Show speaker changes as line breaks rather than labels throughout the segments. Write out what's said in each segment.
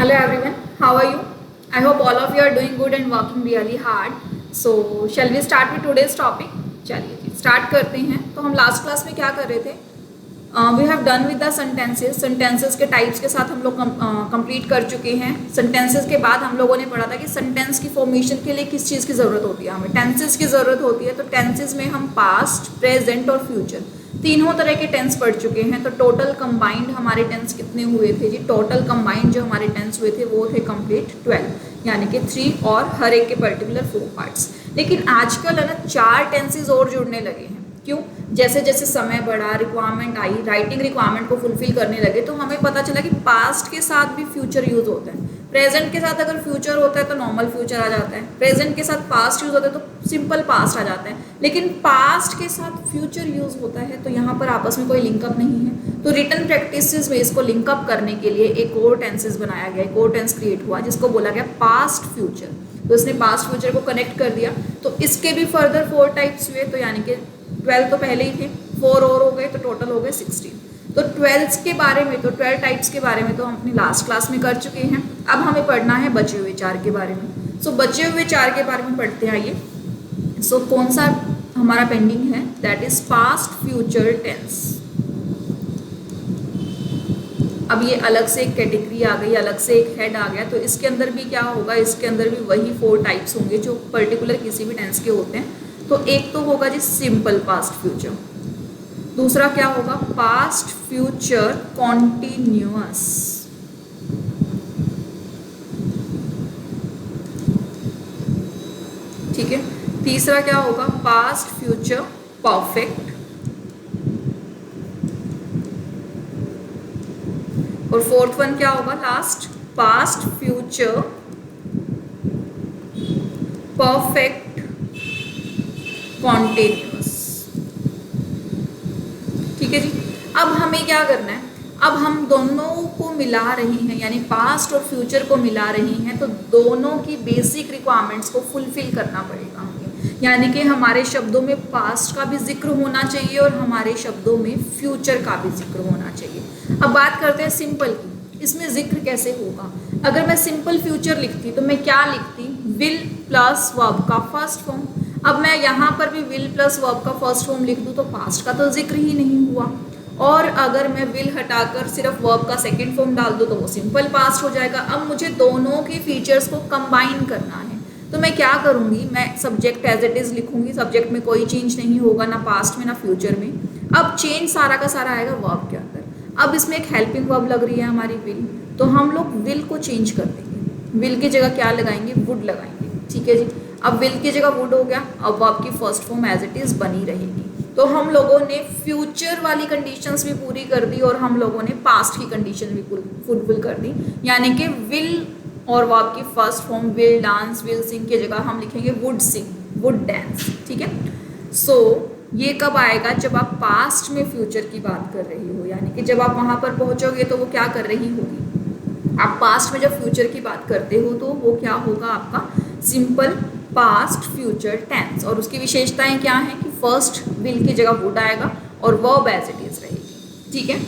Hello everyone, how are you? I hope all of you are doing good and working really hard. So, shall we start with today's topic? चलिए जी start करते हैं। तो हम last class में क्या कर रहे थे? We have done with the sentences. Sentences के टाइप्स के साथ हम लोग कंप्लीट कर चुके हैं। सेंटेंसेस के बाद हम लोगों ने पढ़ा था कि सेंटेंस की फॉर्मेशन के लिए किस चीज़ की ज़रूरत होती है, हमें टेंसेस की ज़रूरत होती है। तो टेंसेस में हम पास्ट, प्रेजेंट और फ्यूचर तीनों तरह के टेंस पढ़ चुके हैं। तो टोटल कंबाइंड हमारे टेंस कितने हुए थे जी? टोटल कंबाइंड जो हमारे टेंस हुए थे वो थे कंप्लीट 12, यानी कि 3 और हर एक के पर्टिकुलर 4 पार्ट्स। लेकिन आजकल है ना 4 टेंसेज और जुड़ने लगे हैं। क्यों? जैसे जैसे समय बढ़ा, रिक्वायरमेंट आई, राइटिंग रिक्वायरमेंट को फुलफिल करने लगे, तो हमें पता चला कि पास्ट के साथ भी फ्यूचर यूज होता है। प्रेजेंट के साथ अगर फ्यूचर होता है तो नॉर्मल फ्यूचर आ जाता है, प्रेजेंट के साथ पास्ट यूज होता है तो सिंपल पास्ट आ जाता है। लेकिन पास्ट के साथ फ्यूचर यूज होता है तो यहाँ पर आपस में कोई लिंकअप नहीं है। तो रिटन प्रैक्टिसेस में इसको लिंकअप करने के लिए एक और टेंसेस बनाया गया, एक और टेंस क्रिएट हुआ जिसको बोला गया पास्ट फ्यूचर। तो इसने पास्ट फ्यूचर को कनेक्ट कर दिया। तो इसके भी फर्दर 4 टाइप्स हुए, तो यानी कि 12 तो पहले ही थे, 4 और हो गए तो टोटल हो गए 16। तो 12 के बारे में, तो 12 टाइप्स के बारे में तो हम अपनी लास्ट क्लास में कर चुके हैं। अब हमें पढ़ना है बचे हुए 4 के बारे में। सो बचे हुए 4 के बारे में पढ़ते हैं, आइए। सो कौन सा हमारा पेंडिंग है? That is past future tense. अब ये अलग से एक कैटेगरी आ गई, अलग से एक हेड आ गया। तो इसके अंदर भी क्या होगा? इसके अंदर भी वही 4 टाइप्स होंगे जो पर्टिकुलर किसी भी टेंस के होते हैं। तो एक तो होगा जी सिंपल पास्ट फ्यूचर, दूसरा क्या होगा? पास्ट फ्यूचर कॉन्टिन्यूअस, ठीक है। तीसरा क्या होगा? पास्ट फ्यूचर परफेक्ट, और फोर्थ वन क्या होगा? Last past future perfect continuous, ठीक है जी। अब हमें क्या करना है? अब हम दोनों को मिला रही हैं, यानी पास्ट और फ्यूचर को मिला रही हैं, तो दोनों की बेसिक रिक्वायरमेंट्स को फुलफिल करना पड़ेगा हमें। यानी कि हमारे शब्दों में पास्ट का भी जिक्र होना चाहिए और हमारे शब्दों में फ्यूचर का भी जिक्र होना चाहिए। अब बात करते हैं सिंपल की, इसमें जिक्र कैसे होगा? अगर मैं सिंपल फ्यूचर लिखती तो मैं क्या लिखती? विल प्लस वर्ब का फर्स्ट फॉर्म। अब मैं यहाँ पर भी विल प्लस वर्ब का फर्स्ट फॉर्म लिख दूँ तो पास्ट का तो जिक्र ही नहीं हुआ। और अगर मैं विल हटाकर सिर्फ वर्ब का सेकंड फॉर्म डाल दूँ तो वो सिंपल पास्ट हो जाएगा। अब मुझे दोनों के फीचर्स को कंबाइन करना है, तो मैं क्या करूँगी? मैं सब्जेक्ट एज इट इज़ लिखूँगी। सब्जेक्ट में कोई चेंज नहीं होगा, ना पास्ट में ना फ्यूचर में। अब चेंज सारा का सारा आएगा वर्ब के अंदर। अब इसमें एक हेल्पिंग वर्ब लग रही है हमारी विल, तो हम लोग विल को चेंज कर देंगे। विल की जगह क्या लगाएंगे? वुड लगाएंगे, ठीक है जी। अब विल की जगह वुड हो गया। अब वर्ब की first form as it is बनी रहेगी। तो हम लोगों ने फ्यूचर वाली कंडीशंस भी पूरी कर दी और हम लोगों ने पास्ट की कंडीशन भी फुलफिल कर दी। यानी कि विल और वर्ब की first form will dance, will sing की जगह हम लिखेंगे वुड सिंग, वुड डांस, ठीक है। सो ये कब आएगा? जब आप पास्ट में फ्यूचर की बात कर रही हो, यानी कि जब आप वहाँ पर पहुँचोगे तो वो क्या कर रही होगी? आप पास्ट में जब फ्यूचर की बात करते हो तो वो क्या होगा? आपका सिंपल पास्ट फ्यूचर टेंस। और उसकी विशेषताएं क्या हैं? कि फर्स्ट विल की जगह वुड आएगा और वर्ब एज इट इज रहेगी, ठीक है।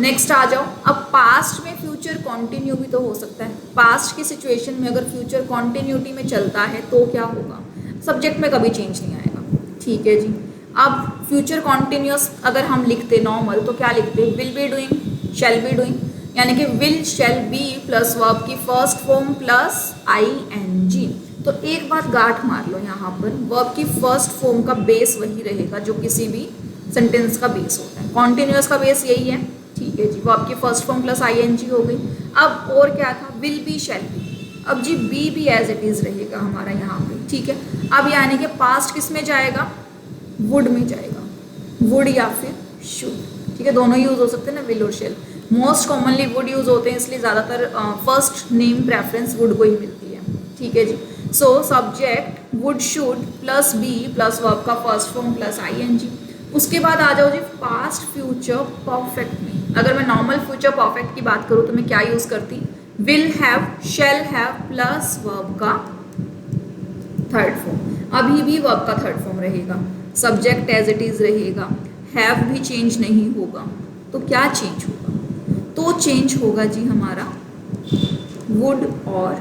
नेक्स्ट आ जाओ। अब पास्ट में फ्यूचर कॉन्टिन्यू भी तो हो सकता है। पास्ट की सिचुएशन में अगर फ्यूचर कॉन्टिन्यूटी में चलता है तो क्या होगा? सब्जेक्ट में कभी चेंज नहीं आएगा, ठीक है जी। अब फ्यूचर कॉन्टिन्यूअस अगर हम लिखते नॉर्मल तो क्या लिखते? Will be doing, shall be doing, यानी कि will shell be plus verb की फर्स्ट फॉर्म प्लस ING। तो एक बात गांठ मार लो यहाँ पर, वर्ब की फर्स्ट फॉर्म का बेस वही रहेगा जो किसी भी सेंटेंस का बेस होता है। कॉन्टिन्यूअस का बेस यही है, ठीक है जी। वर्ब की फर्स्ट फॉर्म प्लस ING हो गई। अब और क्या था? Will be shall be. अब जी बी भी एज इट इज रहेगा हमारा यहाँ पे, ठीक है। अब यानी कि पास्ट किस में जाएगा? वुड में जाएगा, वुड या फिर शुड, ठीक है। दोनों यूज हो सकते हैं ना, विल और shall. Most commonly would use होते हैं, इसलिए ज़्यादातर फर्स्ट नेम प्रेफरेंस वुड को ही मिलती है, ठीक है जी। So subject would should plus be plus verb का फर्स्ट फॉर्म प्लस ING। उसके बाद आ जाओ जी पास्ट फ्यूचर परफेक्ट में। अगर मैं नॉर्मल फ्यूचर परफेक्ट की बात करूँ तो मैं क्या यूज़ करती? Will have, shall have plus verb का थर्ड फॉर्म। अभी भी वर्ब का थर्ड फॉर्म रहेगा, सब्जेक्ट एज इट इज रहेगा, हैव भी चेंज नहीं होगा। तो क्या चेंज होगा? तो चेंज होगा जी हमारा वुड और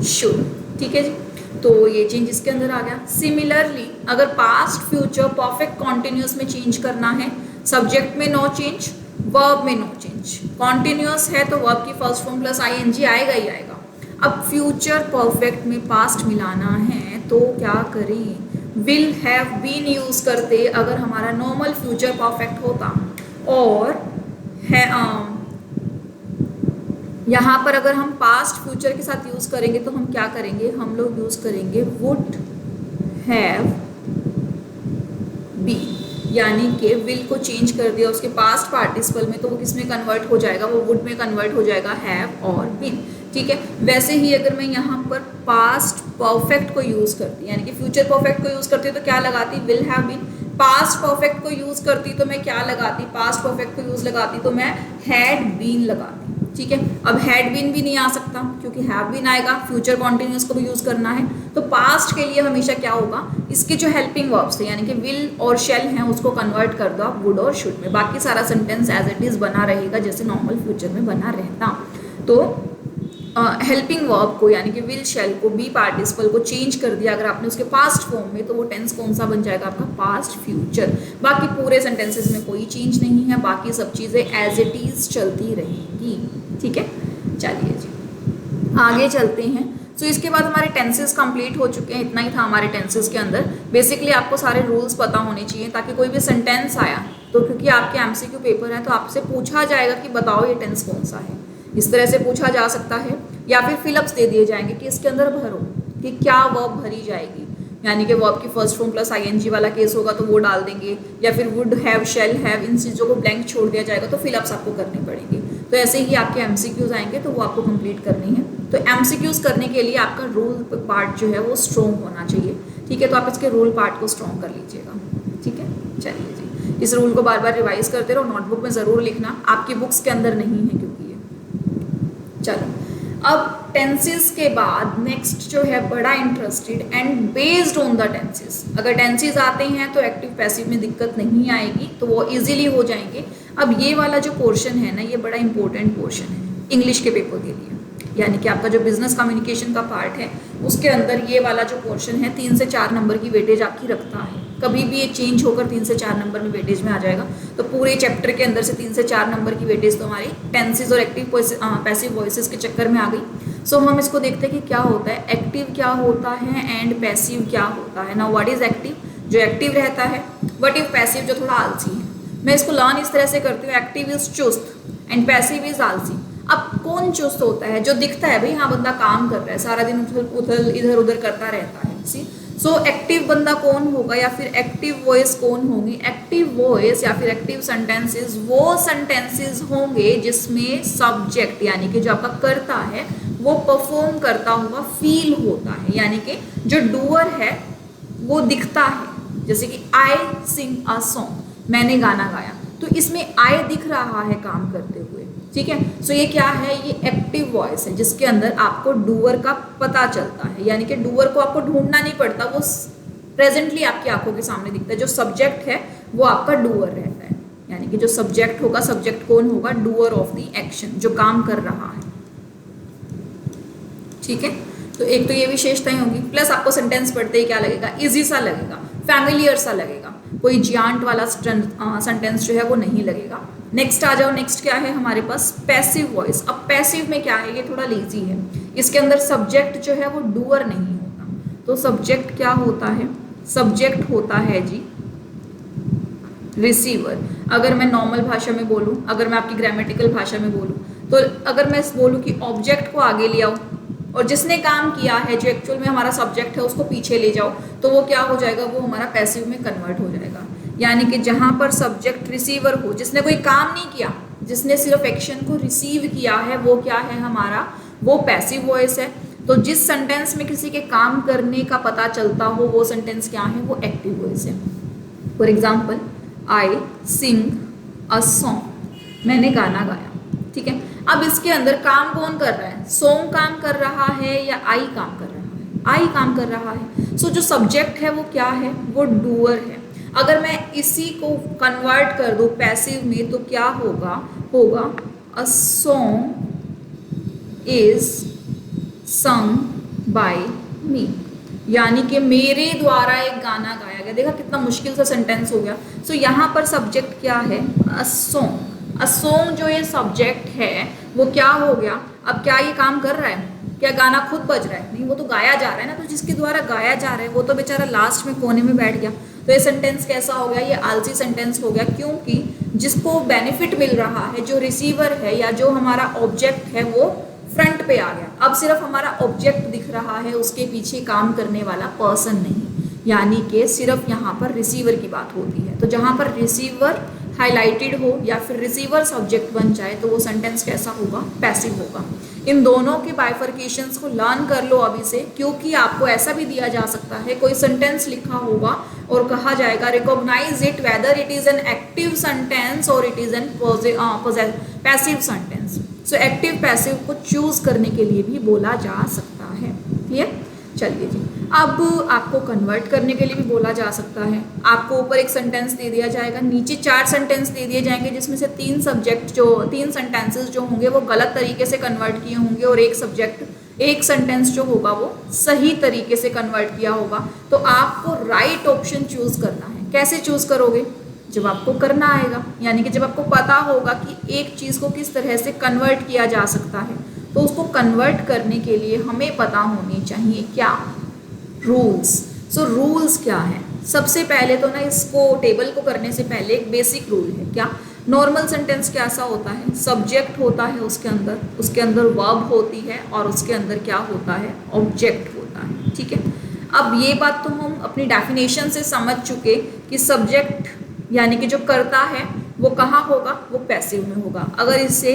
शुड। ठीक है जी, तो ये चेंज इसके अंदर आ गया। सिमिलरली अगर पास्ट फ्यूचर परफेक्ट कॉन्टिन्यूस में चेंज करना है, सब्जेक्ट में नो चेंज, वर्ब में नो चेंज। कॉन्टिन्यूस है तो वर्ब की फर्स्ट फॉर्म प्लस आईएनजी आएगा ही आएगा। अब फ्यूचर परफेक्ट में पास्ट मिलाना है तो क्या करें, विल हैव बीन यूज करते अगर हमारा नॉर्मल फ्यूचर परफेक्ट होता, और है यहाँ पर अगर हम पास्ट फ्यूचर के साथ यूज करेंगे तो हम क्या करेंगे, हम लोग यूज करेंगे वुड हैव बीन, यानी कि विल को चेंज कर दिया उसके पास्ट पार्टिसिपल में, तो वो किस में कन्वर्ट हो जाएगा, वो वुड में कन्वर्ट हो जाएगा, हैव और बीन। ठीक है, वैसे ही अगर मैं यहाँ पर पास्ट परफेक्ट को यूज करती, यानी कि फ्यूचर परफेक्ट को यूज करती तो क्या लगाती, will have been. Past perfect को यूज करती तो मैं क्या लगाती, पास्ट परफेक्ट को यूज लगाती तो मैं हैड बीन लगाती। ठीक है, अब हैड बीन भी नहीं आ सकता क्योंकि हैव बीन आएगा, फ्यूचर कॉन्टिन्यूस को भी यूज करना है, तो पास्ट के लिए हमेशा क्या होगा, इसके जो हेल्पिंग वर्ब्स थे यानी कि विल और शेल हैं उसको कन्वर्ट कर दो आप वुड और शुड में, बाकी सारा सेंटेंस एज इट इज बना रहेगा जैसे नॉर्मल फ्यूचर में बना रहता। तो हेल्पिंग वर्ब को यानी कि विल शेल को बी पार्टिसिपल को चेंज कर दिया अगर आपने उसके पास्ट फॉर्म में, तो वो टेंस कौन सा बन जाएगा आपका, पास्ट फ्यूचर। बाकी पूरे सेंटेंसेस में कोई चेंज नहीं है, बाकी सब चीज़ें एज इट इज चलती रहेंगी। ठीक है, चलिए जी आगे चलते हैं। तो इसके बाद हमारे टेंसेस कंप्लीट हो चुके हैं, इतना ही था हमारे टेंसेस के अंदर। बेसिकली आपको सारे रूल्स पता होने चाहिए ताकि कोई भी सेंटेंस आया तो, क्योंकि आपके एमसीक्यू पेपर है तो आपसे पूछा जाएगा कि बताओ ये टेंस कौन सा है, इस तरह से पूछा जा सकता है, या फिर फिलअप्स दे दिए जाएंगे कि इसके अंदर भरो कि क्या वर्ब भरी जाएगी, यानी कि वर्ब की फर्स्ट फॉर्म प्लस आईएनजी वाला केस होगा तो वो डाल देंगे, या फिर would have shall have in चीज़ों को ब्लैंक छोड़ दिया जाएगा तो फिलअप्स आपको करने पड़ेंगे। तो ऐसे ही आपके एमसीक्यूज आएंगे तो वो आपको कंप्लीट करनी है। तो एमसीक्यूज करने के लिए आपका रूल पार्ट जो है वो स्ट्रॉन्ग होना चाहिए। ठीक है, तो आप इसके रूल पार्ट को स्ट्रॉन्ग कर लीजिएगा। ठीक है, चलिए जी इस रूल को बार बार रिवाइज करते रहो, नोटबुक में ज़रूर लिखना, आपकी बुक्स के अंदर नहीं है क्योंकि ये। चलो अब टेंसेस के बाद नेक्स्ट जो है बड़ा interested and based on the tenses. अगर टेंसेस आते हैं तो एक्टिव पैसिव में दिक्कत नहीं आएगी, तो वो इजीली हो जाएंगे। अब ये वाला जो पोर्शन है ना, ये बड़ा इंपॉर्टेंट पोर्शन है इंग्लिश के पेपर के लिए, यानी कि आपका जो बिजनेस कम्युनिकेशन का पार्ट है उसके अंदर ये वाला जो पोर्शन है 3 से 4 नंबर की वेटेज आपकी रखता है। कभी भी ये चेंज होकर 3 से 4 नंबर में वेटेज में आ जाएगा, तो पूरे चैप्टर के अंदर से 3 से 4 नंबर की वेटेज तो हमारी टेंसेस और एक्टिव पैसिव वॉइसेस के चक्कर में आ गई। सो हम इसको देखते हैं कि क्या होता है, एक्टिव क्या होता है एंड पैसिव क्या होता है। नाउ व्हाट इज एक्टिव, जो एक्टिव रहता है, व्हाट इज पैसिव, जो थोड़ा आलसी है। मैं इसको लर्न इस तरह से करती हूँ, एक्टिव इज चुस्त एंड पैसिव इज आलसी। अब कौन चुस्त होता है, जो दिखता है भाई हाँ बंदा काम कर रहा है, सारा दिन उधर इधर उधर करता रहता है। सी सो एक्टिव बंदा कौन होगा या फिर एक्टिव वॉइस कौन होंगी, एक्टिव वॉइस या फिर एक्टिव सेंटेंसेस वो सेंटेंसेस होंगे जिसमें सब्जेक्ट यानी कि जो आपका कर्ता है वो परफॉर्म करता हुआ फील होता है, यानी कि जो डूअर है वो दिखता है। जैसे कि आई सिंग अ सॉन्ग, मैंने गाना गाया, तो इसमें आई दिख रहा है काम करते हुए। ठीक है, सो ये क्या है, ये एक्टिव वॉइस है जिसके अंदर आपको डूअर का पता चलता है, यानी कि डूअर को आपको ढूंढना नहीं पड़ता, वो प्रेजेंटली आपकी आंखों के सामने दिखता है। जो सब्जेक्ट है वो आपका डूअर रहता है, यानी कि जो सब्जेक्ट होगा, सब्जेक्ट कौन होगा, डूअर ऑफ द एक्शन, जो काम कर रहा है। ठीक है, तो एक तो ये विशेषताएं होंगी, प्लस आपको सेंटेंस पढ़ते ही क्या लगेगा, इजी सा लगेगा, फैमिलियर सा लगेगा, कोई जियांट वाला सेंटेंस जो है वो नहीं लगेगा। नेक्स्ट आ जाओ, नेक्स्ट क्या है हमारे पास, पैसिव वॉइस। अब पैसिव में क्या है, ये थोड़ा लेजी है, इसके अंदर सब्जेक्ट जो है वो डूअर नहीं होता। तो सब्जेक्ट क्या होता है, सब्जेक्ट होता है जी रिसीवर। अगर मैं नॉर्मल भाषा में बोलूँ, अगर मैं आपकी ग्रामेटिकल भाषा में बोलूँ, तो अगर मैं बोलूँ कि ऑब्जेक्ट को आगे ले आओ और जिसने काम किया है, जो एक्चुअल में हमारा सब्जेक्ट है, उसको पीछे ले जाओ, तो वो क्या हो जाएगा, वो हमारा पैसिव में कन्वर्ट हो जाएगा। यानी कि जहाँ पर सब्जेक्ट रिसीवर हो, जिसने कोई काम नहीं किया, जिसने सिर्फ एक्शन को रिसीव किया है, वो क्या है हमारा, वो पैसिव वॉइस है। तो जिस सेंटेंस में किसी के काम करने का पता चलता हो वो सेंटेंस क्या है, वो एक्टिव वॉइस है। For example, I sing a song, मैंने गाना गाया। ठीक है, अब इसके अंदर काम कौन कर रहा है, सॉन्ग काम कर रहा है या आई काम कर रहा है, आई काम कर रहा है। सो जो सब्जेक्ट है वो क्या है, वो डूअर है। अगर मैं इसी को कन्वर्ट कर दूं पैसिव में तो क्या होगा, होगा अ song is sung by me, यानी कि मेरे द्वारा एक गाना गाया गया। देखा कितना मुश्किल सा सेंटेंस हो गया। सो यहाँ पर सब्जेक्ट क्या है? A song. अ सॉन्ग जो ये सब्जेक्ट है वो क्या हो गया? अब क्या ये काम कर रहा है? क्या गाना खुद बज रहा है? नहीं, वो तो गाया जा रहा है ना। तो जिसके द्वारा गाया जा रहा है वो तो बेचारा लास्ट में कोने में बैठ गया। तो ये सेंटेंस कैसा हो गया? ये आलसी सेंटेंस हो गया, क्योंकि जिसको बेनिफिट मिल रहा है, जो रिसीवर है या जो हमारा ऑब्जेक्ट है, वो फ्रंट पे आ गया। अब सिर्फ हमारा ऑब्जेक्ट दिख रहा है, उसके पीछे काम करने वाला पर्सन नहीं, यानी कि सिर्फ यहाँ पर रिसीवर की बात होती है। तो जहाँ पर रिसीवर हाईलाइटेड हो या फिर रिसीवर सब्जेक्ट बन जाए तो वो सेंटेंस कैसा होगा? पैसिव होगा। इन दोनों के बाइफर्केशंस को लर्न कर लो अभी से, क्योंकि आपको ऐसा भी दिया जा सकता है, कोई सेंटेंस लिखा होगा और कहा जाएगा recognize it whether it is an active sentence or it is an passive sentence. So active passive को चूज करने के लिए भी बोला जा सकता है। क्लियर? चलिए जी, अब आपको कन्वर्ट करने के लिए भी बोला जा सकता है। आपको ऊपर एक सेंटेंस दे दिया जाएगा, नीचे 4 सेंटेंस दे दिए जाएंगे, जिसमें से 3 सेंटेंसेस जो होंगे वो गलत तरीके से कन्वर्ट किए होंगे और एक सेंटेंस जो होगा वो सही तरीके से कन्वर्ट किया होगा। तो आपको राइट ऑप्शन चूज करना है। कैसे चूज करोगे? जब आपको करना आएगा, यानी कि जब आपको पता होगा कि एक चीज़ को किस तरह से कन्वर्ट किया जा सकता है। तो उसको कन्वर्ट करने के लिए हमें पता होनी चाहिए क्या? रूल्स। सो रूल्स क्या है? सबसे पहले तो ना, इसको टेबल को करने से पहले एक बेसिक रूल है। क्या? नॉर्मल सेंटेंस कैसा होता है? सब्जेक्ट होता है, उसके अंदर वर्ब होती है और उसके अंदर क्या होता है? ऑब्जेक्ट होता है। ठीक है, अब ये बात तो हम अपनी डेफिनेशन से समझ चुके कि सब्जेक्ट यानी कि जो करता है वो कहाँ होगा? वो पैसिव में होगा। अगर इसे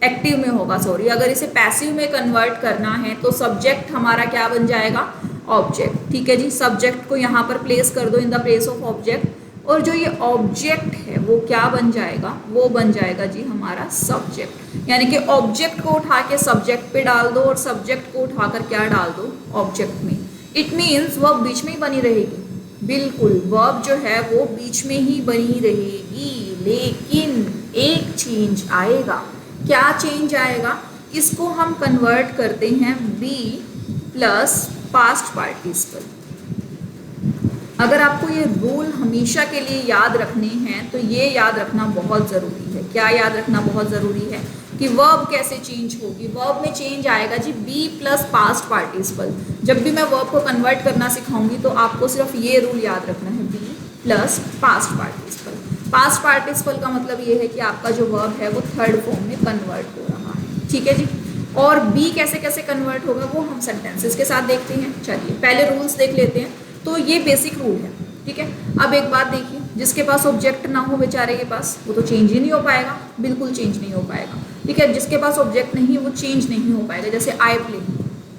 एक्टिव में होगा, अगर इसे पैसिव में कन्वर्ट करना है तो सब्जेक्ट हमारा क्या बन जाएगा? ऑब्जेक्ट। ठीक है जी, सब्जेक्ट को यहाँ पर प्लेस कर दो in the place of object, और जो ये ऑब्जेक्ट है वो क्या बन जाएगा? वो बन जाएगा जी हमारा सब्जेक्ट। यानी कि ऑब्जेक्ट को उठा के सब्जेक्ट पे डाल दो और सब्जेक्ट को उठाकर क्या डाल दो? ऑब्जेक्ट में। इट मीन्स वर्ब बीच में ही बनी रहेगी। बिल्कुल, वर्ब जो है वो बीच में ही बनी रहेगी, लेकिन एक चेंज आएगा। क्या चेंज आएगा? इसको हम कन्वर्ट करते हैं बी प्लस पास्ट पार्टिसिपल। अगर आपको ये रूल हमेशा के लिए याद रखने हैं तो ये याद रखना बहुत ज़रूरी है। क्या याद रखना बहुत ज़रूरी है? कि वर्ब कैसे चेंज होगी। वर्ब में चेंज आएगा जी बी प्लस पास्ट पार्टिसिपल। जब भी मैं वर्ब को कन्वर्ट करना सिखाऊंगी तो आपको सिर्फ ये रूल याद रखना है, be plus past participle. Past participle का मतलब ये है कि आपका जो वर्ब है वो थर्ड फॉर्म में कन्वर्ट हो रहा है। ठीक है जी, और बी कैसे कैसे कन्वर्ट होगा वो हम सेंटेंसेस के साथ देखते हैं। चलिए पहले रूल्स देख लेते हैं। तो ये बेसिक रूल है। ठीक है, अब एक बात देखिए, जिसके पास ऑब्जेक्ट ना हो बेचारे के पास, वो तो चेंज ही नहीं हो पाएगा, बिल्कुल चेंज नहीं हो पाएगा। ठीक है, जिसके पास ऑब्जेक्ट नहीं वो चेंज नहीं हो पाएगा। जैसे आई प्ले,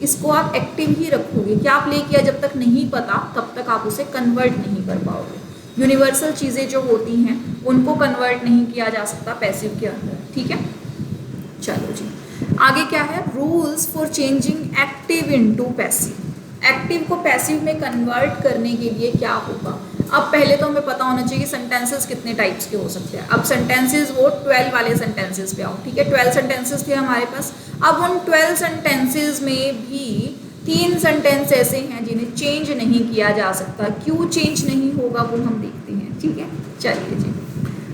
इसको आप एक्टिव ही रखोगे। क्या प्ले किया जब तक नहीं पता तब तक आप उसे कन्वर्ट नहीं कर पाओगे। यूनिवर्सल चीज़ें जो होती हैं उनको कन्वर्ट नहीं किया जा सकता पैसिव के अंदर। ठीक है, चलो जी आगे क्या है? Rules for changing active into passive. Active को पैसिव में कन्वर्ट करने के लिए क्या होगा? अब पहले तो हमें पता होना चाहिए कि सेंटेंसेस कितने टाइप्स के हो सकते हैं। अब सेंटेंसेस वो 12 वाले सेंटेंसेस पे आओ। ठीक है, 12 सेंटेंसेस थे हमारे पास। अब उन 12 सेंटेंसेस में भी 3 सेंटेंस ऐसे हैं जिन्हें चेंज नहीं किया जा सकता। क्यों चेंज नहीं होगा वो हम देखते हैं। ठीक है, चलिए जी।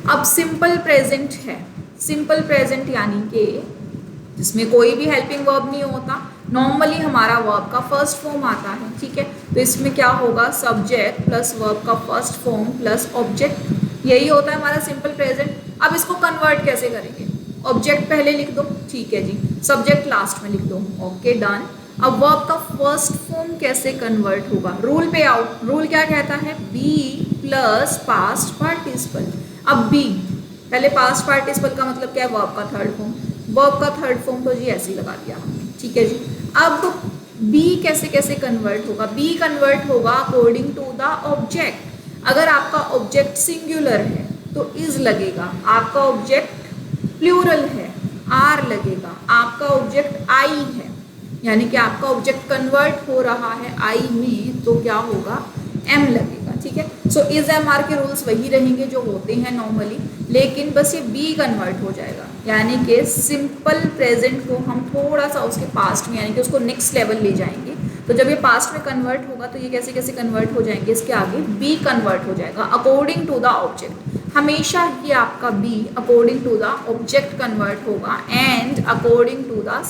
अब सिंपल प्रेजेंट है। सिंपल प्रेजेंट यानी कि जिसमें कोई भी हेल्पिंग वर्ब नहीं होता, नॉर्मली हमारा वर्ब का फर्स्ट फॉर्म आता है। ठीक है, तो इसमें क्या होगा? सब्जेक्ट प्लस वर्ब का फर्स्ट फॉर्म प्लस ऑब्जेक्ट, यही होता है हमारा सिंपल प्रेजेंट। अब इसको कन्वर्ट कैसे करेंगे? ऑब्जेक्ट पहले लिख दो, ठीक है जी, सब्जेक्ट लास्ट में लिख दो, ओके डन। अब वर्ब का फर्स्ट फॉर्म कैसे कन्वर्ट होगा? रूल पे आओ। रूल क्या कहता है? Be plus past participle. अब बी पहले पास्ट पार्टिसिपल का मतलब क्या है? वर्ब का थर्ड फॉर्म। वर्ब का थर्ड फॉर्म तो जी ऐसे ही लगा दिया हमने। ठीक है जी, अब बी कैसे कैसे कन्वर्ट होगा? बी कन्वर्ट होगा अकॉर्डिंग टू द ऑब्जेक्ट। अगर आपका ऑब्जेक्ट सिंगुलर है तो इज लगेगा, आपका ऑब्जेक्ट प्लूरल है आर लगेगा, आपका ऑब्जेक्ट आई है, यानी कि आपका ऑब्जेक्ट कन्वर्ट हो रहा है आई में तो क्या होगा? एम लगेगा। ठीक है, सो इज एम आर के रूल्स वही रहेंगे जो होते हैं नॉर्मली, लेकिन बस ये बी कन्वर्ट हो जाएगा। यानी कि सिंपल प्रेजेंट को हम थोड़ा सा उसके पास्ट में यानी कि उसको नेक्स्ट लेवल ले जाएंगे। तो जब ये पास्ट में कन्वर्ट होगा तो ये कैसे कैसे कन्वर्ट हो जाएंगे, इसके आगे बी कन्वर्ट हो जाएगा अकॉर्डिंग टू द ऑब्जेक्ट। हमेशा ही आपका be according to the object convert होगा and according to the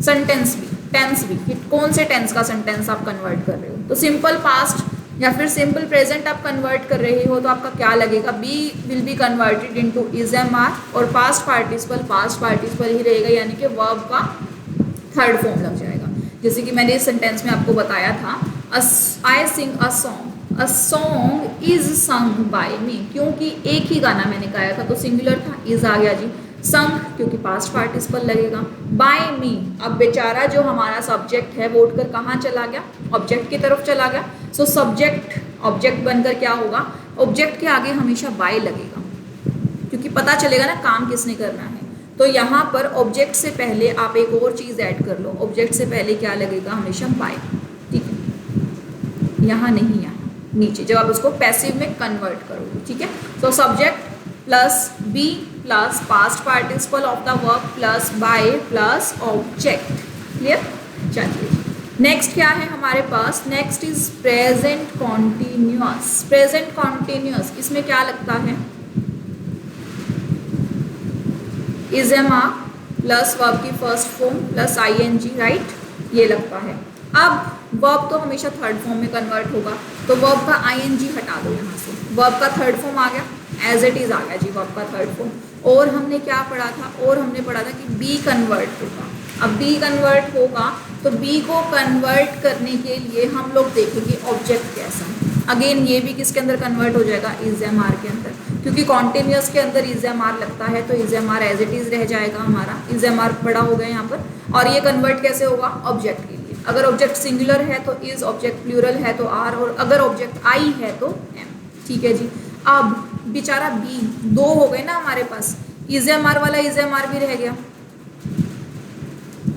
sentence भी, टेंस भी, कि कौन से टेंस का सेंटेंस आप कन्वर्ट कर रहे हो। तो सिंपल पास्ट या फिर सिंपल प्रेजेंट आप कन्वर्ट कर रहे हो तो आपका क्या लगेगा, be will be converted into is am are और पास्ट पार्टिसिपल ही रहेगा यानी कि वर्ब का थर्ड फॉर्म लग जाएगा। जैसे कि मैंने इस सेंटेंस में आपको बताया था, I sing a song is sung by me, क्योंकि एक ही गाना मैंने गाया था तो सिंगुलर था, इज आ गया जी। संग क्योंकि पास्ट पार्टिसिपल लगेगा। बाय मी, अब बेचारा जो हमारा सब्जेक्ट है वो उठकर कहाँ चला गया, ऑब्जेक्ट की तरफ चला गया। सो सब्जेक्ट ऑब्जेक्ट बनकर क्या होगा, ऑब्जेक्ट के आगे हमेशा बाय लगेगा क्योंकि पता चलेगा ना काम किसने करना है। तो यहाँ पर ऑब्जेक्ट से पहले आप एक और चीज़ ऐड कर लो, ऑब्जेक्ट से पहले क्या लगेगा, हमेशा बाय। ठीक है, यहाँ नहीं, यहाँ नीचे जब आप उसको पैसिव में कन्वर्ट करोगे। ठीक है, तो subject plus be plus past participle of the verb plus by plus object. Clear. चलिए नेक्स्ट क्या है हमारे पास, next is present continuous. Present continuous इसमें क्या लगता है, is am are plus verb की first form plus I N G, right, ये लगता है। अब वर्ब तो हमेशा थर्ड फॉर्म में कन्वर्ट होगा तो वर्ब का आई एन जी हटा दो यहाँ से, वर्ब का थर्ड फॉर्म आ गया, एज इट इज आ गया जी वर्ब का थर्ड फॉर्म। और हमने क्या पढ़ा था, और हमने पढ़ा था कि बी कन्वर्ट होगा। अब बी कन्वर्ट होगा तो बी को कन्वर्ट करने के लिए हम लोग देखेंगे ऑब्जेक्ट कैसा है। अगेन ये भी किसके अंदर कन्वर्ट हो जाएगा, इज एम आर के अंदर, क्योंकि कॉन्टिन्यूअस के अंदर इज एम आर लगता है तो is am are as it is रह जाएगा हमारा, इज एम आर बड़ा हो गया यहाँ पर। और ये कन्वर्ट कैसे होगा, ऑब्जेक्ट के लिए। अगर ऑब्जेक्ट सिंगुलर है तो इज, ऑब्जेक्ट प्लूरल है तो आर, और अगर ऑब्जेक्ट आई है तो एम। ठीक है जी। अब बेचारा बी, दो हो गए ना हमारे पास, इज एम आर वाला इज एम आर भी रह गया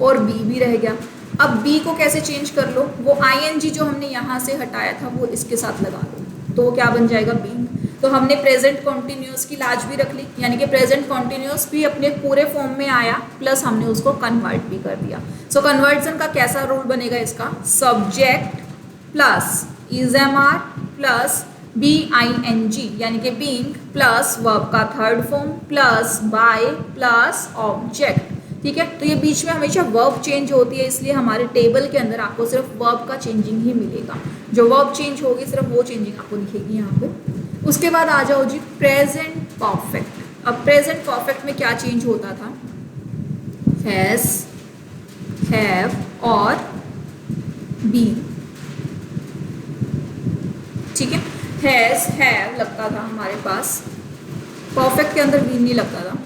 और बी भी रह गया। अब बी को कैसे चेंज कर लो, वो आई एन जी जो हमने यहाँ से हटाया था वो इसके साथ लगा लो तो क्या बन जाएगा, बीइंग। तो हमने प्रेजेंट कॉन्टिन्यूअस की लाज भी रख ली, यानी कि प्रेजेंट कॉन्टिन्यूअस भी अपने पूरे फॉर्म में आया प्लस हमने उसको कन्वर्ट भी कर दिया। सो कन्वर्जन का कैसा रूल बनेगा इसका, subject plus is am are plus B I N G यानी कि बीइंग प्लस वर्ब का third form plus by plus object. ठीक है, तो ये बीच में हमेशा वर्ब चेंज होती है, इसलिए हमारे टेबल के अंदर आपको सिर्फ वर्ब का चेंजिंग ही मिलेगा। जो वर्ब चेंज होगी सिर्फ वो चेंजिंग आपको दिखेगी यहाँ पे। उसके बाद आ जाओ जी प्रेजेंट परफेक्ट। अब प्रेजेंट परफेक्ट में क्या चेंज होता था, हैज, हैव और बी। ठीक है, हैज हैव लगता था हमारे पास, परफेक्ट के अंदर बी नहीं लगता था,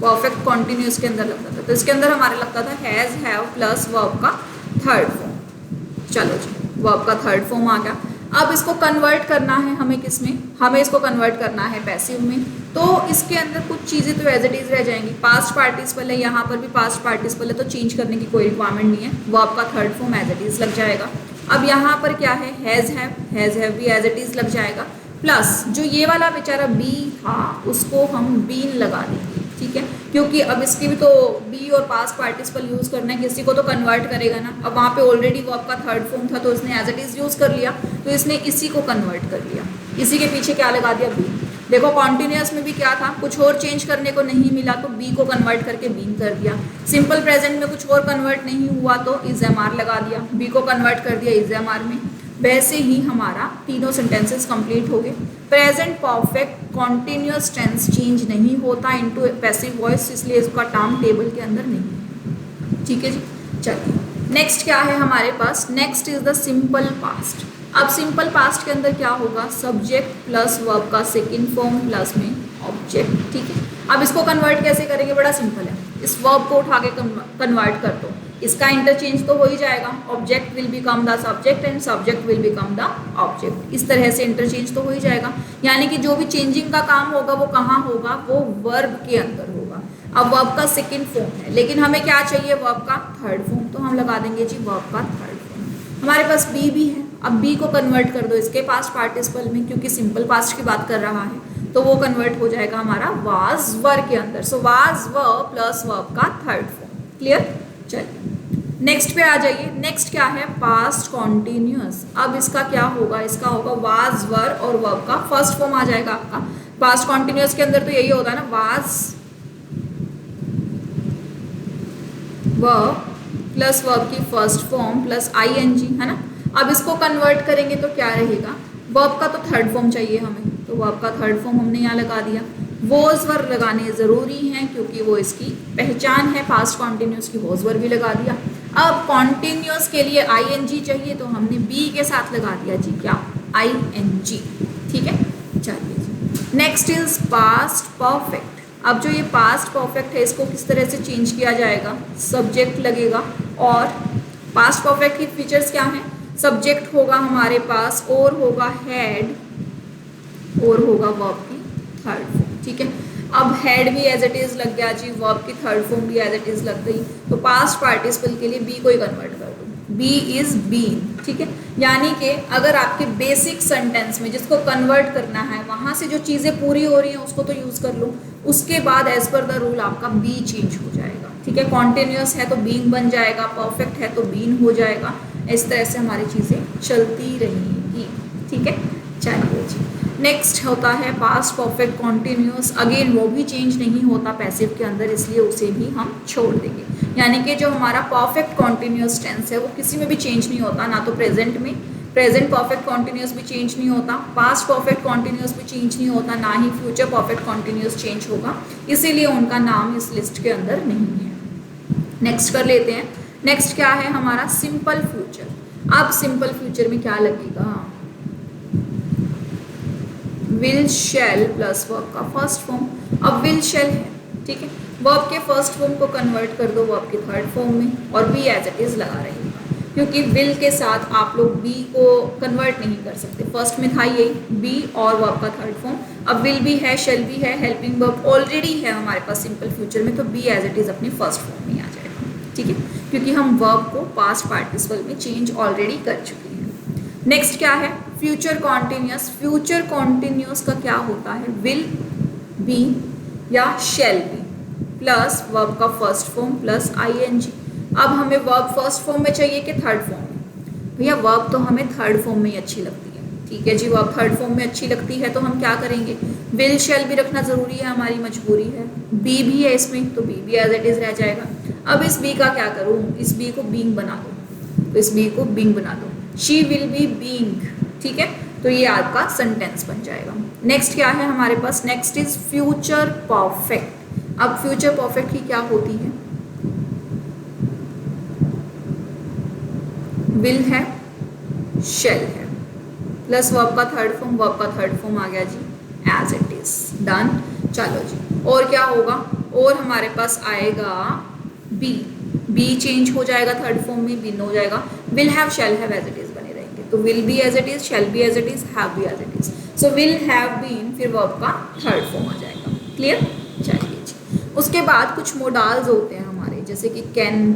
परफेक्ट कॉन्टिन्यूस के अंदर लगता था। तो इसके अंदर हमारे लगता था हैज हैव प्लस वर्ब का थर्ड फॉर्म। चलो जी, वर्ब का थर्ड फॉर्म आ गया। अब इसको कन्वर्ट करना है हमें किस में, हमें इसको कन्वर्ट करना है पैसिव में। तो इसके अंदर कुछ चीज़ें तो एज इट इज़ रह जाएंगी। पास्ट पार्टिसिपल है, यहाँ पर भी पास्ट पार्टिसिपल है तो चेंज करने की कोई रिक्वायरमेंट नहीं है, वर्ब का third form as it is लग जाएगा। अब यहाँ पर क्या है, हैज़ हैव भी एज इट इज़ लग जाएगा, प्लस जो ये वाला बेचारा बी था उसको हम बीन लगा देंगे। ठीक है, क्योंकि अब इसकी भी तो बी और पास्ट पार्टिसिपल यूज़ करना है, किसी को तो कन्वर्ट करेगा ना। अब वहाँ पे ऑलरेडी वर्ब का थर्ड फॉर्म था तो इसने एज इट इज़ यूज़ कर लिया, तो इसने इसी को कन्वर्ट कर लिया, इसी के पीछे क्या लगा दिया, बी। देखो कॉन्टिन्यूअस में भी क्या था, कुछ और चेंज करने को नहीं मिला तो बी को कन्वर्ट करके बीन कर दिया। सिंपल प्रेजेंट में कुछ और कन्वर्ट नहीं हुआ तो इज एम आर लगा दिया, बी को कन्वर्ट कर दिया इज एम आर में। वैसे ही हमारा तीनों सेंटेंसेस कंप्लीट हो गए। Present perfect continuous tense change नहीं होता इनटू पैसिव वॉइस, इसलिए इसका टर्म टेबल के अंदर नहीं। ठीक है जी, चलिए नेक्स्ट क्या है हमारे पास, next is the simple past. अब सिंपल पास्ट के अंदर क्या होगा, सब्जेक्ट प्लस वर्ब का सेकेंड फॉर्म प्लस में ऑब्जेक्ट। ठीक है, अब इसको कन्वर्ट कैसे करेंगे, बड़ा सिंपल है, इस वर्ब को उठा के कन्वर्ट कर दो, इसका इंटरचेंज तो हो ही जाएगा, object will become the subject and subject will become the object. इस तरह से इंटरचेंज तो हो ही जाएगा, यानी कि जो भी चेंजिंग का काम होगा वो कहाँ होगा, वो वर्ब के अंदर होगा। अब वर्ब का सेकेंड फॉर्म है लेकिन हमें क्या चाहिए, वर्ब का थर्ड फॉर्म, तो हम लगा देंगे जी वर्ब का थर्ड फॉर्म। हमारे पास बी भी है, अब बी को कन्वर्ट कर दो इसके पास्ट पार्टिसिपल में, क्योंकि सिंपल पास्ट की बात कर रहा है तो वो कन्वर्ट हो जाएगा हमारा वाज वर के अंदर। So was were plus verb का थर्ड फॉर्म। क्लियर? चलिए नेक्स्ट पे आ जाइए। नेक्स्ट क्या है? Past continuous. अब इसका क्या होगा? इसका होगा वाज वर और वर्ब का फर्स्ट फॉर्म आ जाएगा आपका। पास्ट कॉन्टिन्यूअस के अंदर तो यही होता है ना, वाज वर्ब प्लस वर्ब की फर्स्ट फॉर्म प्लस आईएनजी, है ना। अब इसको कन्वर्ट करेंगे तो क्या रहेगा? वर्ब का तो थर्ड फॉर्म चाहिए हमें, तो वर्ब का थर्ड फॉर्म हमने यहाँ लगा दिया। वॉज वर लगाने ज़रूरी हैं क्योंकि वो इसकी पहचान है, पास्ट कॉन्टिन्यूस की वॉज वर भी लगा दिया। अब कॉन्टिन्यूस के लिए आईएनजी चाहिए तो हमने बी के साथ लगा दिया जी, क्या? आईएनजी। ठीक है, चलिए जी। Next is past perfect. अब जो ये पास्ट परफेक्ट है इसको किस तरह से चेंज किया जाएगा? सब्जेक्ट लगेगा, और पास्ट परफेक्ट की फीचर्स क्या हैं? सब्जेक्ट होगा हमारे पास, और होगा हेड, और होगा वर्ब की थर्ड फॉर्म। ठीक है, अब हेड भी एज इट इज लग गया जी, वर्ब की थर्ड फॉर्म भी एज इट इज लग गई, तो पास्ट पार्टिसिपल के लिए बी को ही कन्वर्ट कर दो, बी इज बीन। ठीक है, यानी कि अगर आपके बेसिक सेंटेंस में जिसको कन्वर्ट करना है वहाँ से जो चीज़ें पूरी हो रही हैं उसको तो यूज़ कर लो, उसके बाद एज पर द रूल आपका बी चेंज हो जाएगा। ठीक है, कॉन्टिन्यूस है तो बीन बन जाएगा, परफेक्ट है तो बीन हो जाएगा। इस तरह से हमारी चीज़ें चलती रहेंगी। ठीक है, चलिए जी। नेक्स्ट होता है पास्ट परफेक्ट कॉन्टिन्यूस। अगेन वो भी चेंज नहीं होता पैसिव के अंदर, इसलिए उसे भी हम छोड़ देंगे। यानी कि जो हमारा परफेक्ट कॉन्टिन्यूस टेंस है वो किसी में भी चेंज नहीं होता, ना तो प्रेजेंट में, प्रेजेंट परफेक्ट कॉन्टिन्यूस भी चेंज नहीं होता, पास्ट परफेक्ट कॉन्टिन्यूस भी चेंज नहीं होता, ना ही फ्यूचर परफेक्ट कॉन्टिन्यूस चेंज होगा, इसीलिए उनका नाम इस लिस्ट के अंदर नहीं है। नेक्स्ट कर लेते हैं। नेक्स्ट क्या है हमारा? Simple future. अब सिंपल फ्यूचर में क्या लगेगा? विल शैल प्लस वर्ब का फर्स्ट फॉर्म। अब विल शैल है, ठीक है, वर्ब के फर्स्ट फॉर्म को कन्वर्ट कर दो वर्ब के थर्ड फॉर्म में, और बी एज इट इज लगा रहेगा, क्योंकि विल के साथ आप लोग बी को कन्वर्ट नहीं कर सकते। फर्स्ट में था यही, बी और वर्ब का थर्ड फॉर्म। अब विल भी है, शैल भी है, हेल्पिंग वर्ब ऑलरेडी है हमारे पास सिंपल फ्यूचर में, तो बी एज इट इज अपनी फर्स्ट फॉर्म में आ जाएगा। ठीक है, क्योंकि हम वर्ब को पास्ट पार्टिसिपल में चेंज ऑलरेडी कर चुके हैं। नेक्स्ट क्या है? Future continuous. फ्यूचर कॉन्टिन्यूस का क्या होता है? विल बी या शैल बी प्लस वर्ब का फर्स्ट फॉर्म प्लस आईएनजी। अब हमें वर्ब फर्स्ट फॉर्म में चाहिए कि थर्ड फॉर्म में? भैया वर्ब तो हमें थर्ड फॉर्म में ही अच्छी लगती है। ठीक है जी, वर्ब थर्ड फॉर्म में अच्छी लगती है तो हम क्या करेंगे? विल शैल भी रखना ज़रूरी है, हमारी मजबूरी है। बी भी है इसमें, तो बी भी एज इट इज़ रह जाएगा। अब इस बी का क्या करूँ? इस बी को बीइंग बना दो, तो इस बी को बीइंग बना दो, शी विल बी बीइंग। ठीक है, तो ये आपका सेंटेंस बन जाएगा। नेक्स्ट क्या है हमारे पास? Next is future perfect. अब फ्यूचर परफेक्ट की क्या होती है? विल है, शैल है, प्लस वर्ब का थर्ड फॉर्म, वर्ब का थर्ड फॉर्म आ गया जी, एज इट इज डन। चलो जी, और क्या होगा? और हमारे पास आएगा बी, बी चेंज हो जाएगा थर्ड फॉर्म में, बिन हो जाएगा, will have, shall have as it is बने रहेंगे, तो will be as it is, shall be as it is, have be as it is. So will have been, फिर verb का थर्ड फॉर्म आ जाएगा। क्लियर? चलिए जी। उसके बाद कुछ मोडाल्स होते हैं हमारे, जैसे कि कैन।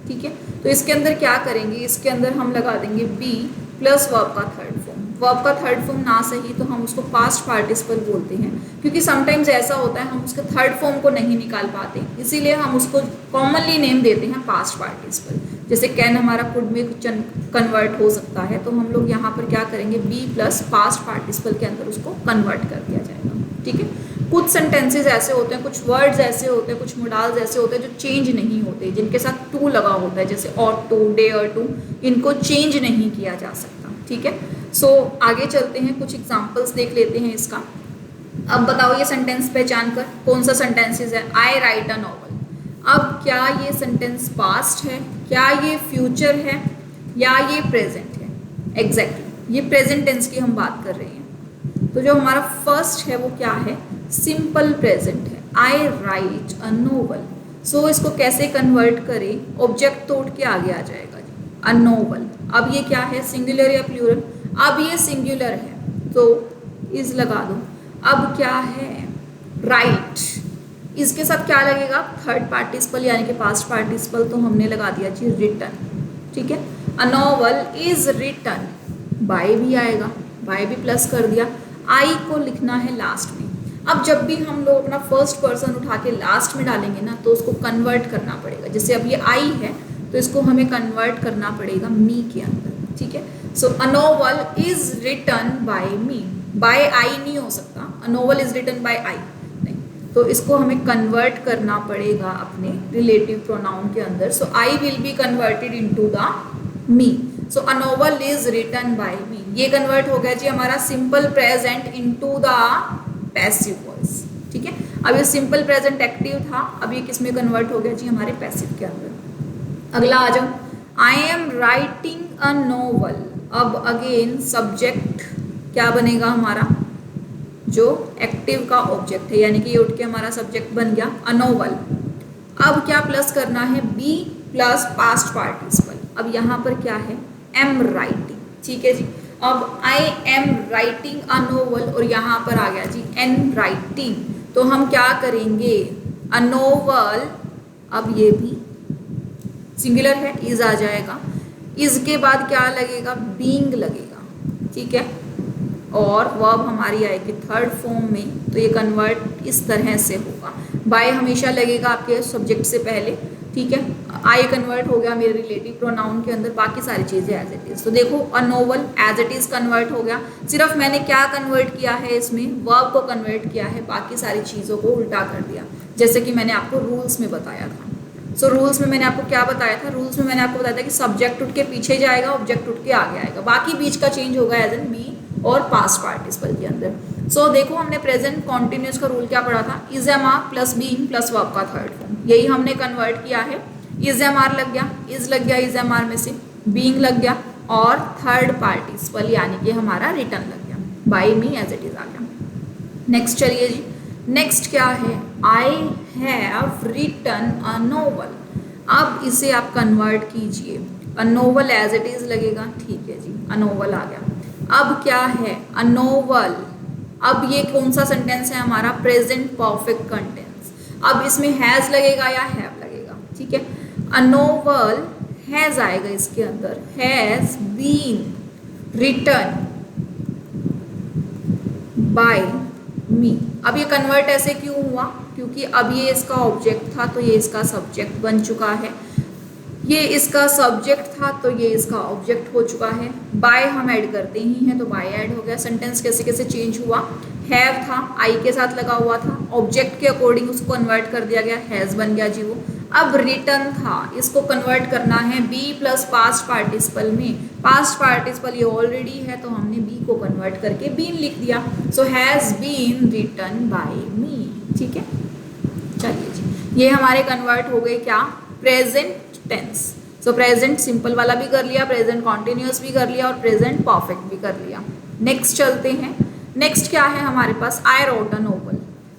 ठीक है, तो इसके अंदर क्या करेंगे? इसके अंदर हम लगा देंगे बी प्लस वर्ब का थर्ड फॉर्म। वर्ब का थर्ड फॉर्म ना सही तो हम उसको पास्ट पार्टिसिपल बोलते हैं, क्योंकि समटाइम्स ऐसा होता है हम उसके थर्ड फॉर्म को नहीं निकाल पाते, इसीलिए हम उसको कॉमनली नेम देते हैं पास्ट पार्टिसिपल। जैसे कैन हमारा कुड में कन्वर्ट हो सकता है, तो हम लोग यहाँ पर क्या करेंगे? बी प्लस पास्ट पार्टिसिपल के अंदर उसको कन्वर्ट कर दिया जाएगा। ठीक है, कुछ सेंटेंसेज ऐसे होते हैं, कुछ वर्ड्स ऐसे होते हैं, कुछ मोडाल्स ऐसे होते हैं जो चेंज नहीं होते, जिनके साथ टू लगा होता है, जैसे ऑट टू, डेयर टू, इनको चेंज नहीं किया जा सकता। ठीक है, सो आगे चलते हैं, कुछ एग्जांपल्स देख लेते हैं इसका। अब बताओ ये सेंटेंस पहचान कर कौन सा सेंटेंसेस है? आई राइट अ नॉवल। अब क्या ये सेंटेंस पास्ट है, क्या ये फ्यूचर है, या ये प्रेजेंट है? एग्जैक्टली, ये प्रेजेंट टेंस की हम बात कर रहे हैं। तो जो हमारा फर्स्ट है वो क्या है? सिंपल प्रेजेंट है, आई राइट अ नोवेल। सो इसको कैसे कन्वर्ट करें? ऑब्जेक्ट तोड़ के आगे आ जाएगा जी, अ नोवेल। अब ये क्या है? सिंगुलर या प्लूरल? अब ये सिंगुलर है तो इज लगा दो। अब क्या है? राइट, इसके साथ क्या लगेगा? थर्ड पार्टिसिपल यानी कि पास्ट पार्टिसिपल, तो हमने लगा दिया जी रिटन। ठीक है, a novel is written by भी आएगा, बाय भी प्लस कर दिया। आई को लिखना है लास्ट में। अब जब भी हम लोग अपना फर्स्ट पर्सन उठा के लास्ट में डालेंगे ना, तो उसको कन्वर्ट करना पड़ेगा। जैसे अब ये आई है तो इसको हमें कन्वर्ट करना पड़ेगा मी के अंदर, ठीक है। So a novel is written by me, by I नहीं हो सकता, a novel is written by I नहीं, तो इसको हमें कन्वर्ट करना पड़ेगा अपने रिलेटिव प्रोनाउन के अंदर। So I will be converted into the me. So a novel is written by me, ये कन्वर्ट हो गया जी हमारा simple present into the passive voice, ठीक है। अब ये सिंपल प्रेजेंट एक्टिव था, अब ये किस में कन्वर्ट हो गया जी हमारे पैसिव के अंदर। अगला आ जाओ, I am writing a novel. अब अगेन सब्जेक्ट क्या बनेगा हमारा, जो एक्टिव का ऑब्जेक्ट है, यानी कि ये उठ के हमारा सब्जेक्ट बन गया अ नोवेल। अब क्या प्लस करना है, बी प्लस पास्ट पार्टिसिपल। अब यहाँ पर क्या है, एम राइटिंग, ठीक है जी। अब I am writing a novel और यहाँ पर आ गया जी एन राइटिंग, तो हम क्या करेंगे, अ नोवेल, अब ये भी सिंगुलर है, इज आ जाएगा, इज के बाद क्या लगेगा, बीइंग लगेगा, ठीक है। और वर्ब हमारी आएगी थर्ड फॉर्म में, तो ये कन्वर्ट इस तरह से होगा, बाय हमेशा लगेगा आपके सब्जेक्ट से पहले, ठीक है। आई कन्वर्ट हो गया मेरे रिलेटिव प्रोनाउन के अंदर, बाकी सारी चीज़ें एज इट इज़। तो देखो a novel as it is convert हो गया, सिर्फ मैंने क्या कन्वर्ट किया है इसमें, वर्ब को कन्वर्ट किया है, बाकी सारी चीज़ों को उल्टा कर दिया, जैसे कि मैंने आपको रूल्स में बताया था। सो रूल्स में मैंने आपको क्या बताया था, रूल्स में मैंने आपको बताया था कि सब्जेक्ट उठ के पीछे जाएगा, ऑब्जेक्ट उठ के आगे आएगा, बाकी बीच का चेंज होगा एज एन बी और पास्ट पार्टिसिपल के अंदर। सो देखो हमने प्रेजेंट कॉन्टिन्यूस का रूल क्या पढ़ा था, is am are plus being plus verb का थर्ड फॉर्म, यही हमने कन्वर्ट किया है। इज एम आर लग गया, इज लग गया इज एम आर में से, बीइंग लग गया और थर्ड पार्टिसिपल यानी कि हमारा रिटर्न लग गया, by me as it is आ गया। नेक्स्ट चलिए जी, नेक्स्ट क्या है, I have written a novel. अब इसे आप कन्वर्ट कीजिए, a novel as it is लगेगा, ठीक है जी, अ नोवेल आ गया। अब क्या है, अ नोवेल, अब ये कौन सा सेंटेंस है हमारा, प्रेजेंट परफेक्ट कंटेंस। अब इसमें हैज लगेगा या हैव लगेगा, ठीक है। अ नोवेल हैज आएगा इसके अंदर, has been written by me. अब ये कन्वर्ट ऐसे क्यों हुआ, क्योंकि अब ये इसका ऑब्जेक्ट था तो ये इसका सब्जेक्ट बन चुका है, ये इसका सब्जेक्ट था तो ये इसका ऑब्जेक्ट हो चुका है, बाय हम ऐड करते ही हैं तो बाय ऐड हो गया। सेंटेंस कैसे कैसे चेंज हुआ, हैव था आई के साथ लगा हुआ था, ऑब्जेक्ट के अकॉर्डिंग उसको कन्वर्ट कर दिया गया, हैज बन गया जी वो। अब रिटर्न था, इसको कन्वर्ट करना है बी प्लस पास्ट पार्टिसिपल में, पास्ट पार्टिसिपल ये ऑलरेडी है तो हमने बी को कन्वर्ट करके बीन लिख दिया। So has been written by me, ठीक है। चलिए जी, ये हमारे कन्वर्ट हो गए क्या, present tense. So present simple वाला भी कर लिया, प्रेजेंट कॉन्टिन्यूस भी कर लिया और प्रेजेंट परफेक्ट भी कर लिया। नेक्स्ट चलते हैं, नेक्स्ट क्या है हमारे पास, आई रोट अ नोवेल।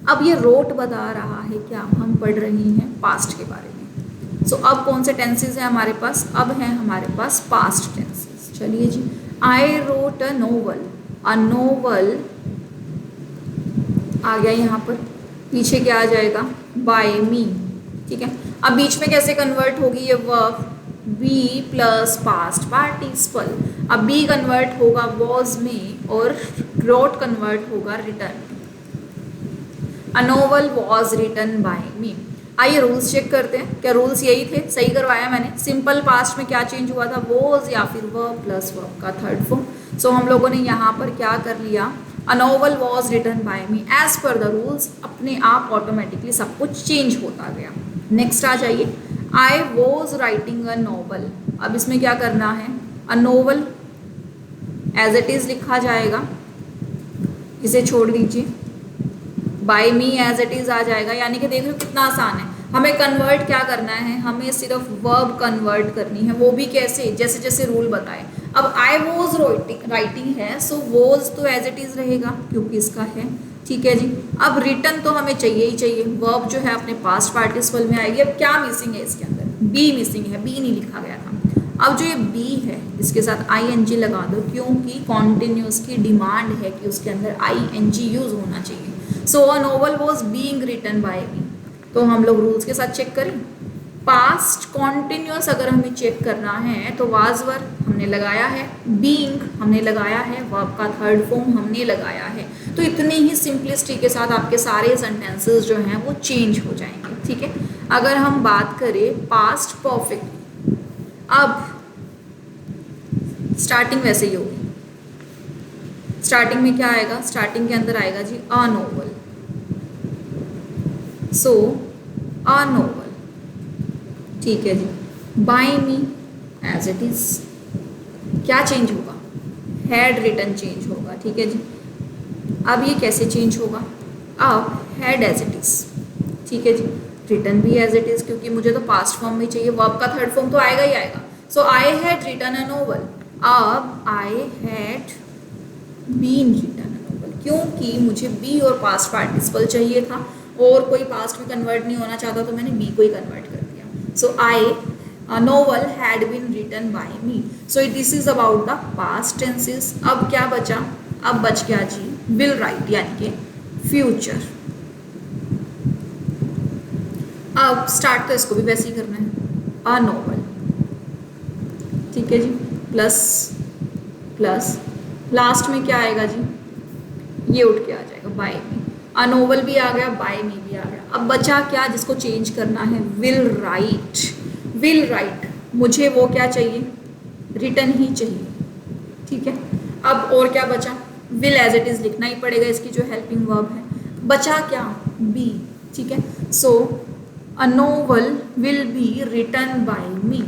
अब ये रोट बता रहा है क्या, हम पढ़ रही हैं पास्ट के बारे में। सो अब कौन से टेंसेज हैं हमारे पास, अब हैं हमारे पास पास्ट टेंसेज। चलिए जी, I wrote a novel, a novel आ गया यहाँ पर, पीछे क्या आ जाएगा, बाय मी, ठीक है। अब बीच में कैसे कन्वर्ट होगी ये verb, be plus past participle. अब बी कन्वर्ट होगा वॉज में और रोट कन्वर्ट होगा return. A novel was written by me. आइए रूल्स चेक करते हैं, क्या रूल्स यही थे, सही करवाया मैंने। सिंपल पास्ट में क्या चेंज हुआ था, वॉज या फिर वर्ब प्लस वर्ब का थर्ड फॉर्म। सो हम लोगों ने यहाँ पर क्या कर लिया, a novel was written by me, as per the rules अपने आप ऑटोमेटिकली सब कुछ चेंज होता गया। नेक्स्ट आ जाइए, I was writing a novel. अब इसमें क्या करना है, a novel as it is लिखा जाएगा, इसे छोड़ दीजिए, by me as it is आ जाएगा। यानी कि देख रहे हो कितना आसान है, हमें कन्वर्ट क्या करना है, हमें सिर्फ वर्ब कन्वर्ट करनी है, वो भी कैसे, जैसे जैसे रूल बताए। अब आई वॉज राइटिंग है, सो वॉज तो एज इट इज रहेगा क्योंकि इसका है, ठीक है जी। अब रिटर्न तो हमें चाहिए ही चाहिए, वर्ब जो है अपने पास्ट पार्टिसिपल में आएगी। अब क्या मिसिंग है इसके अंदर, बी मिसिंग है, बी नहीं लिखा गया था। अब जो ये बी है इसके साथ आई एन जी लगा दो, क्योंकि कॉन्टिन्यूस की डिमांड है कि उसके अंदर आई एन जी यूज होना चाहिए। So a novel was being written by me. तो हम लोग रूल्स के साथ चेक करें, पास्ट कॉन्टिन्यूस अगर हमें चेक करना है तो वाज वर हमने लगाया है, बीइंग हमने लगाया है, वर्ब का थर्ड फॉर्म हमने लगाया है। तो इतनी ही सिंपलिसिटी के साथ आपके सारे सेंटेंसेस जो हैं वो चेंज हो जाएंगे, ठीक है। अगर हम बात करें पास्ट परफेक्ट, अब स्टार्टिंग वैसे ही होगी। स्टार्टिंग में क्या आएगा, स्टार्टिंग के अंदर आएगा जी अ नोवेल, सो अ नोवेल, ठीक है जी। By me as it is, क्या चेंज होगा, हैड रिटन चेंज होगा, ठीक है जी। अब ये कैसे चेंज होगा, अब हैड एज इट इज, ठीक है जी। रिटन भी एज इट इज, क्योंकि मुझे तो पास्ट फॉर्म में चाहिए, वर्ब का थर्ड फॉर्म तो आएगा ही आएगा। So I had written a novel, अब I had been written a novel, क्योंकि मुझे बी और पास्ट पार्टिसिपल चाहिए था और कोई पास्ट में कन्वर्ट नहीं होना चाहता, तो मैंने बी को ही कन्वर्ट कर दिया। सो आई a novel had been written by me, so this is about the past tenses। अब क्या बचा, अब बच गया जी will write, यानी कि फ्यूचर। अब स्टार्ट तो इसको भी वैसे ही करना है, a novel, ठीक है जी, प्लस प्लस लास्ट में क्या आएगा जी, ये उठ के आ जाएगा बाय मी। a novel भी आ गया, बाय मी भी आ गया। अब बचा क्या, जिसको चेंज करना है, will write। विल राइट, मुझे वो क्या चाहिए, रिटर्न ही चाहिए, ठीक है। अब और क्या बचा, विल एज इट इज लिखना ही पड़ेगा, इसकी जो हेल्पिंग वर्ब है। बचा क्या, बी, ठीक है। So a novel will be written by me,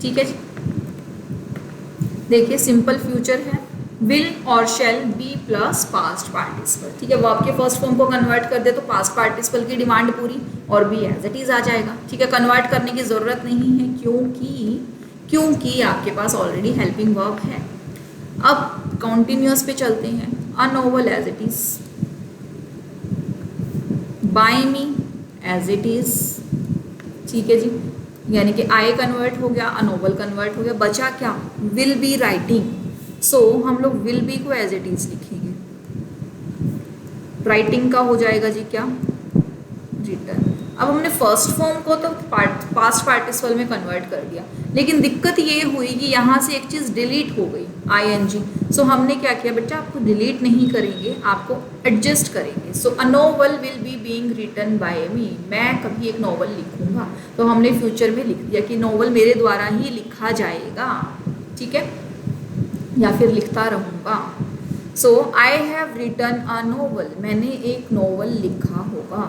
ठीक है जी। देखिए सिंपल फ्यूचर है, विल और shall be plus past participle, ठीक है। वर्ब के फर्स्ट फॉर्म को कन्वर्ट कर दे तो पास्ट पार्टिसिपल की डिमांड पूरी, और बी एज इट इज आ जाएगा, ठीक है। कन्वर्ट करने की ज़रूरत नहीं है, क्योंकि आपके पास ऑलरेडी हेल्पिंग वर्ब है। अब कॉन्टिन्यूअस पे चलते हैं, a novel as it is, by me as it is, ठीक है जी, यानी कि आई कन्वर्ट हो गया, अ नोवेल कन्वर्ट हो गया। बचा क्या, विल बी राइटिंग, सो हम लोग विल बी को एज इट इज लिखेंगे, राइटिंग का हो जाएगा जी क्या, रिटर्न। अब हमने फर्स्ट फॉर्म को तो पास्ट पार्टिसिपल में कन्वर्ट कर दिया, लेकिन दिक्कत ये हुई कि यहाँ से एक चीज़ डिलीट हो गई, आईएनजी। सो हमने क्या किया बच्चा, आपको डिलीट नहीं करेंगे, आपको एडजस्ट करेंगे। So a novel will be being written by me, मैं कभी एक नोवेल लिखूंगा, तो हमने फ्यूचर में लिख दिया कि नोवेल मेरे द्वारा ही लिखा जाएगा, ठीक है, या फिर लिखता रहूँगा। So I have written a novel, मैंने एक नोवेल लिखा होगा,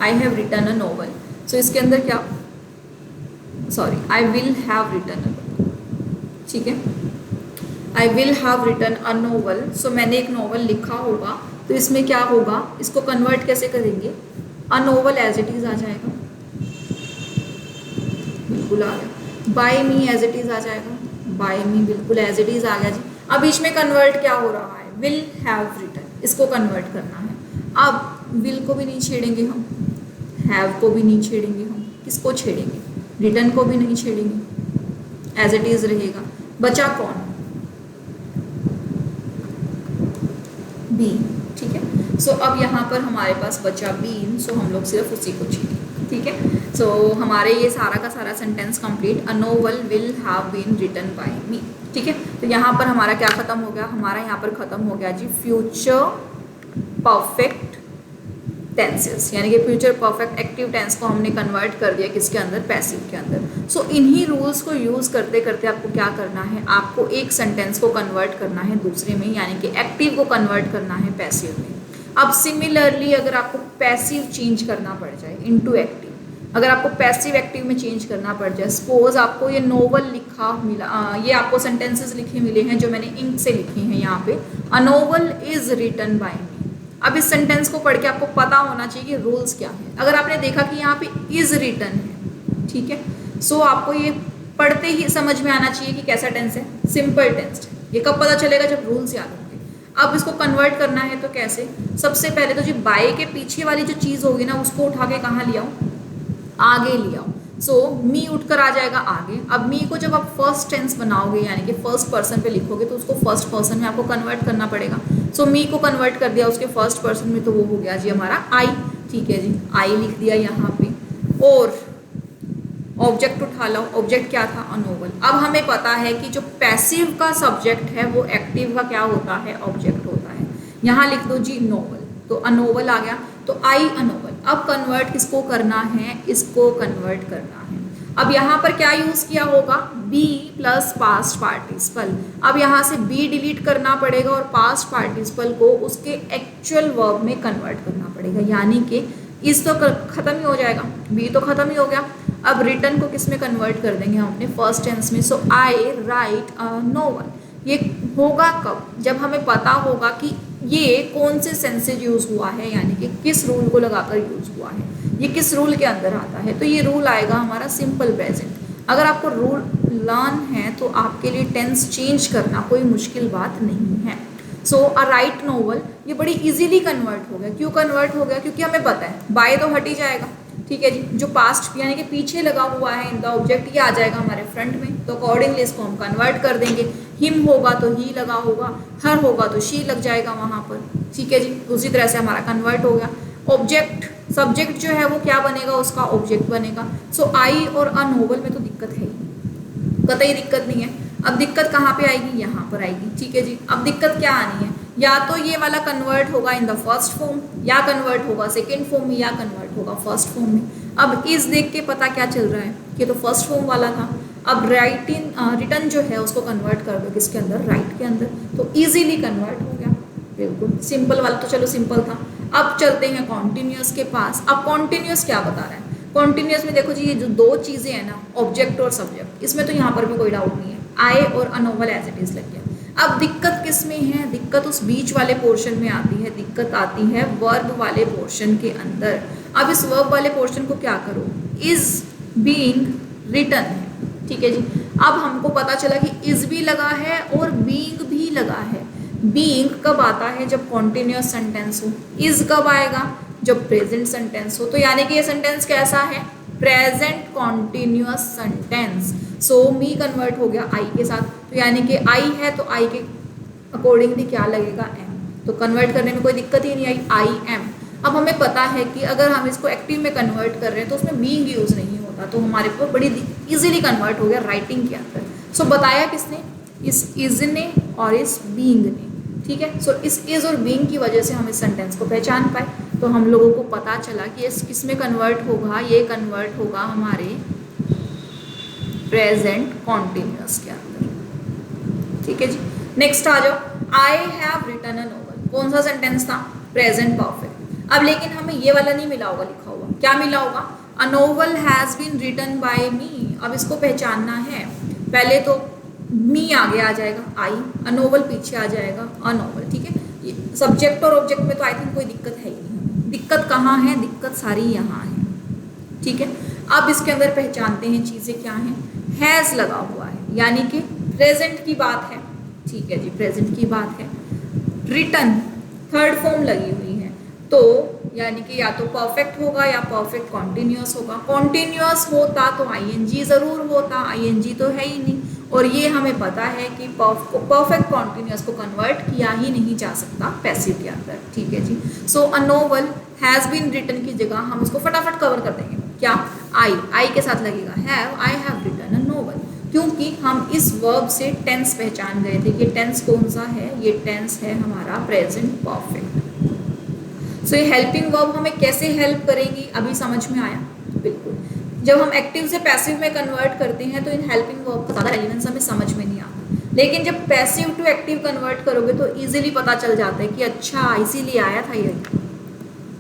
I have written a novel. So इसके अंदर क्या, sorry, I will have written a novel, ठीक है, I will have written a novel. So मैंने एक नोवेल लिखा होगा, तो इसमें क्या होगा, इसको कन्वर्ट कैसे करेंगे, a novel as it is आ जाएगा, बिल्कुल आ गया। By me as it is आ जाएगा, बाय मी बिल्कुल एज इट इज आ गया जी। अब बीच में कन्वर्ट क्या हो रहा है, विल हैव रिटन, इसको कन्वर्ट करना है। अब विल को भी नहीं छेड़ेंगे हम, हैव को भी नहीं छेड़ेंगे हम, किसको छेड़ेंगे, रिटर्न को भी नहीं छेड़ेंगे, एज इट इज रहेगा। बचा कौन, बी, ठीक है। सो अब यहाँ पर हमारे पास बचा बीन, सो हम लोग सिर्फ उसी को छेड़ेंगे, ठीक है। सो हमारे ये सारा का सारा sentence complete, a novel will have been written by me, ठीक है। तो यहाँ पर हमारा क्या खत्म हो गया, हमारा यहाँ पर खत्म हो गया जी फ्यूचर परफेक्ट टेंसेस, यानी कि फ्यूचर परफेक्ट एक्टिव टेंस को हमने कन्वर्ट कर दिया किसके अंदर, पैसिव के अंदर। सो इन्हीं रूल्स को यूज़ करते करते आपको क्या करना है, आपको एक सेंटेंस को कन्वर्ट करना है दूसरे में, यानी कि एक्टिव को कन्वर्ट करना है पैसिव में। अब सिमिलरली अगर आपको पैसिव चेंज करना पड़ जाए इनटू एक्टिव, अगर आपको पैसिव एक्टिव में चेंज करना पड़ जाए, सपोज आपको ये नोवेल लिखा मिला, ये आपको सेंटेंसेस लिखे मिले हैं जो मैंने इंक से लिखे हैं यहाँ पे, a novel is written by me. अब इस सेंटेंस को पढ़ के आपको पता होना चाहिए कि रूल्स क्या है। अगर आपने देखा कि यहाँ पे इज रिटन है, ठीक है, सो आपको ये पढ़ते ही समझ में आना चाहिए कि कैसा टेंस है, सिंपल टेंस। ये कब पता चलेगा, जब रूल्स याद होंगे। अब इसको कन्वर्ट करना है तो कैसे, सबसे पहले तो जी बाय के पीछे वाली जो चीज़ होगी ना, उसको उठा के कहाँ ले आओ, आगे ले आओ। सो मी उठकर आ जाएगा आगे। अब मी को जब आप फर्स्ट टेंस बनाओगे, यानी कि फर्स्ट पर्सन पे लिखोगे, तो उसको फर्स्ट पर्सन में आपको कन्वर्ट करना पड़ेगा। सो मी को कन्वर्ट कर दिया उसके फर्स्ट पर्सन में, तो वो हो गया जी हमारा आई, ठीक है जी, आई लिख दिया यहाँ पे। और ऑब्जेक्ट उठा लो, ऑब्जेक्ट क्या था, अ नोवेल। अब हमें पता है कि जो पैसिव का सब्जेक्ट है वो एक्टिव का क्या होता है, ऑब्जेक्ट होता है। यहाँ लिख दो जी नोवल, तो अ नोवल आ गया, तो आई अ नोवल। अब कन्वर्ट किसको करना है, इसको कन्वर्ट करना है। अब यहाँ पर क्या यूज़ किया होगा, बी प्लस पास्ट पार्टिसिपल। अब यहाँ से बी डिलीट करना पड़ेगा और पास्ट पार्टिसिपल को उसके एक्चुअल वर्ब में कन्वर्ट करना पड़ेगा, यानी कि इस तो खत्म ही हो जाएगा, बी तो खत्म ही हो गया। अब रिटर्न को किस में कन्वर्ट कर देंगे हम अपने फर्स्ट टेंस में। सो आई राइट अ नोवल। ये होगा कब, जब हमें पता होगा कि ये कौन से सेंसेज यूज़ हुआ है, यानी कि किस रूल को लगाकर यूज़ हुआ है, ये किस रूल के अंदर आता है। तो ये रूल आएगा हमारा सिंपल प्रेजेंट। अगर आपको रूल लर्न है तो आपके लिए टेंस चेंज करना कोई मुश्किल बात नहीं है। सो अ राइट नोवल ये बड़ी इजीली कन्वर्ट हो गया। क्यों कन्वर्ट हो गया, क्योंकि हमें पता है बाय तो हट ही जाएगा, ठीक है जी। जो पास्ट यानी कि पीछे लगा हुआ है इन द ऑब्जेक्ट, ये आ जाएगा हमारे फ्रंट में, तो अकॉर्डिंगली इसको हम कन्वर्ट कर देंगे। हिम होगा तो ही लगा होगा, हर होगा तो शी लग जाएगा वहाँ पर, ठीक है जी। उसी तरह से हमारा कन्वर्ट हो गया। ऑब्जेक्ट सब्जेक्ट जो है वो क्या बनेगा, उसका ऑब्जेक्ट बनेगा। सो आई और अ नोवल में तो दिक्कत है ही, कतई दिक्कत नहीं है। अब दिक्कत कहाँ पे आएगी, यहाँ पर आएगी, ठीक है जी। अब दिक्कत क्या आनी है, या तो ये वाला कन्वर्ट होगा इन द फर्स्ट फॉर्म, या कन्वर्ट होगा सेकेंड फॉर्म में, या कन्वर्ट होगा फर्स्ट फॉर्म में। अब इस देख के पता क्या चल रहा है कि तो फर्स्ट फॉर्म वाला था। अब रिटर्न जो है उसको कन्वर्ट कर दो किसके अंदर, राइट के अंदर, तो ईजिली कन्वर्ट हो गया। बिल्कुल सिंपल वाला तो चलो सिंपल था। अब चलते हैं कॉन्टिन्यूस के पास। अब कॉन्टिन्यूस क्या बता रहा है, कॉन्टिन्यूस में देखो जी, ये जो दो चीज़ें हैं ना, ऑब्जेक्ट और सब्जेक्ट, इसमें तो यहाँ पर भी कोई डाउट नहीं है, आई और a novel as it is लग गया। अब दिक्कत किस में है, दिक्कत उस बीच वाले पोर्शन में आती है, दिक्कत आती है वर्ब वाले पोर्शन के अंदर। अब इस वर्ब वाले पोर्शन को क्या करो, इज बीइंग रिटन है, ठीक है जी। अब हमको पता चला कि इज भी लगा है और बीइंग भी लगा है। बीइंग कब आता है, जब कॉन्टिन्यूस सेंटेंस हो। इज कब आएगा, जब प्रेजेंट सेंटेंस हो। तो यानी कि ये सेंटेंस कैसा है, प्रेजेंट कॉन्टिन्यूस सेंटेंस। सो मी कन्वर्ट हो गया आई के साथ, तो यानी कि आई है तो आई के अकॉर्डिंगली क्या लगेगा, एम। तो कन्वर्ट करने में कोई दिक्कत ही नहीं आई, आई एम। अब हमें पता है कि अगर हम इसको एक्टिव में कन्वर्ट कर रहे हैं तो उसमें बीइंग यूज़ नहीं होता, तो हमारे को बड़ी इजीली कन्वर्ट हो गया राइटिंग के अंदर। सो बताया किसने, इस इज ने और इस बीइंग ने, ठीक है। सो इस इज और बीइंग की वजह से हम इस सेंटेंस को पहचान पाए। तो हम लोगों को पता चला कि इस किस में कन्वर्ट होगा, ये कन्वर्ट होगा हमारे प्रेजेंट कॉन्टिन्यूस के अंदर, ठीक है जी। नेक्स्ट आ जाओ, I have written a novel. कौन सा सेंटेंस था, प्रेजेंट परफेक्ट। अब लेकिन हमें ये वाला नहीं मिला होगा, लिखा हुआ क्या मिला होगा, a novel has been written by me. अब इसको पहचानना है, पहले तो मी आगे आ जाएगा आई, अ नोवेल पीछे आ जाएगा अ नोवेल, ठीक है। ये सब्जेक्ट और ऑब्जेक्ट में तो आई थिंक कोई दिक्कत है ही नहीं। दिक्कत कहाँ है, दिक्कत सारी यहाँ है, ठीक है। अब इसके अंदर पहचानते हैं चीज़ें क्या हैं। हैज़ लगा हुआ है यानी कि प्रेजेंट की बात है, ठीक है जी, प्रेजेंट की बात है। रिटन थर्ड फॉर्म लगी हुई है, तो यानी कि या तो परफेक्ट होगा या परफेक्ट कॉन्टिन्यूस होगा। कॉन्टिन्यूस होता तो आईएनजी ज़रूर होता, आईएनजी तो है ही नहीं। और ये हमें पता है कि परफेक्ट कॉन्टिन्यूस को कन्वर्ट किया ही नहीं जा सकता पैसिव के अंदर, ठीक है जी। So a novel has been written की जगह हम उसको फटाफट कवर कर देंगे, क्या, आई के साथ लगेगा have, I have written a novel, क्योंकि हम इस वर्ब से टेंस पहचान गए थे कि टेंस कौन सा है, ये टेंस है हमारा प्रेजेंट परफेक्ट। सो ये हेल्पिंग वर्ब हमें कैसे हेल्प करेंगी, अभी समझ में आया, बिल्कुल। जब हम एक्टिव से पैसिव में कन्वर्ट करते हैं तो इन हेल्पिंग वर्ब का ज़्यादा रेलिवेंस हमें समझ में नहीं आता, लेकिन जब पैसिव टू एक्टिव कन्वर्ट करोगे तो इजीली पता चल जाता है कि अच्छा इसीलिए आया था ये।